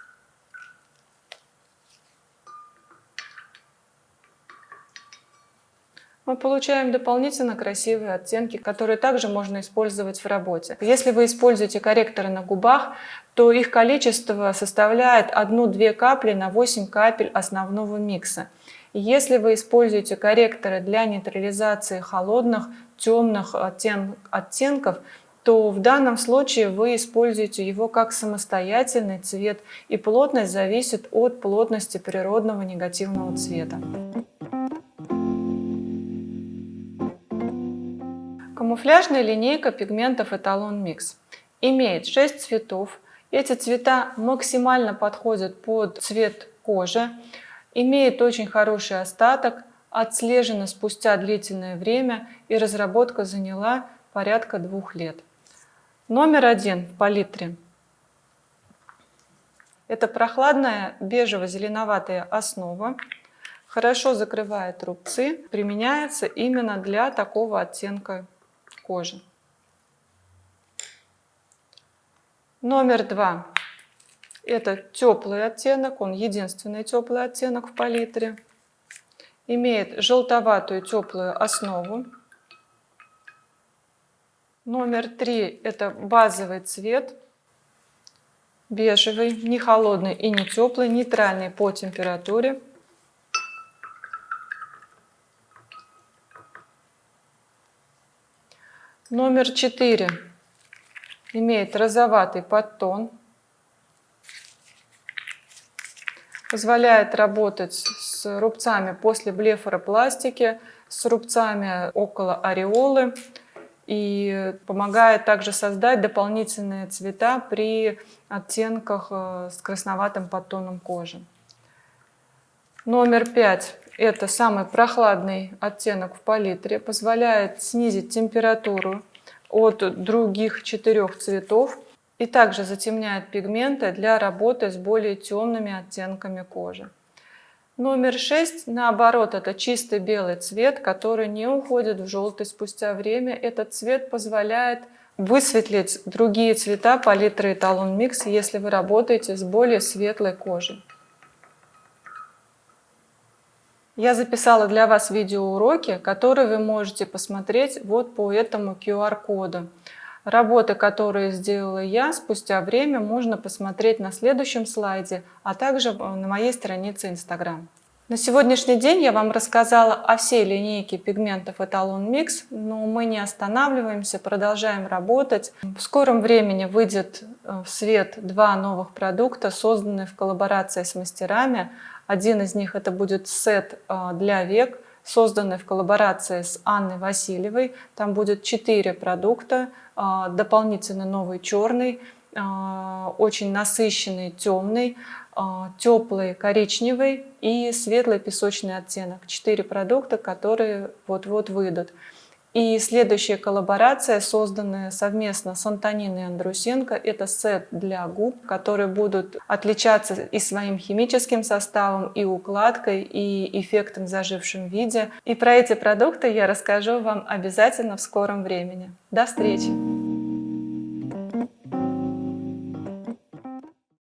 Мы получаем дополнительно красивые оттенки, которые также можно использовать в работе. Если вы используете корректоры на губах, то их количество составляет 1-2 капли на 8 капель основного микса. И если вы используете корректоры для нейтрализации холодных, темных оттенков, то в данном случае вы используете его как самостоятельный цвет, и плотность зависит от плотности природного негативного цвета. Камуфляжная линейка пигментов Etalon Mix имеет 6 цветов. Эти цвета максимально подходят под цвет кожи, имеет очень хороший остаток, отслежена спустя длительное время, и разработка заняла порядка 2 лет. Номер 1 в палитре – это прохладная бежево-зеленоватая основа. Хорошо закрывает рубцы, применяется именно для такого оттенка кожи. Номер 2 – это теплый оттенок, он единственный теплый оттенок в палитре. Имеет желтоватую теплую основу. Номер 3 – это базовый цвет, бежевый, не холодный и не теплый, нейтральный по температуре. Номер 4 имеет розоватый подтон, позволяет работать с рубцами после блефаропластики, с рубцами около ореолы и помогает также создать дополнительные цвета при оттенках с красноватым подтоном кожи. Номер 5 – это самый прохладный оттенок в палитре, позволяет снизить температуру от других 4 цветов и также затемняет пигменты для работы с более темными оттенками кожи. Номер 6, наоборот, это чистый белый цвет, который не уходит в желтый спустя время. Этот цвет позволяет высветлить другие цвета палитры Etalon Mix, если вы работаете с более светлой кожей. Я записала для вас видеоуроки, которые вы можете посмотреть вот по этому QR-коду. Работы, которые сделала я, спустя время можно посмотреть на следующем слайде, а также на моей странице Instagram. На сегодняшний день я вам рассказала о всей линейке пигментов Etalon Mix, но мы не останавливаемся, продолжаем работать. В скором времени выйдет в свет 2 новых продукта, созданные в коллаборации с мастерами. Один из них это будет сет для век, созданный в коллаборации с Анной Васильевой. Там будет 4 продукта, дополнительно новый черный, очень насыщенный темный, теплый коричневый и светлый песочный оттенок. 4 продукта, которые вот-вот выйдут. И следующая коллаборация, созданная совместно с Антониной Андрусенко, это сет для губ, которые будут отличаться и своим химическим составом, и укладкой, и эффектом в зажившем виде. И про эти продукты я расскажу вам обязательно в скором времени. До встречи!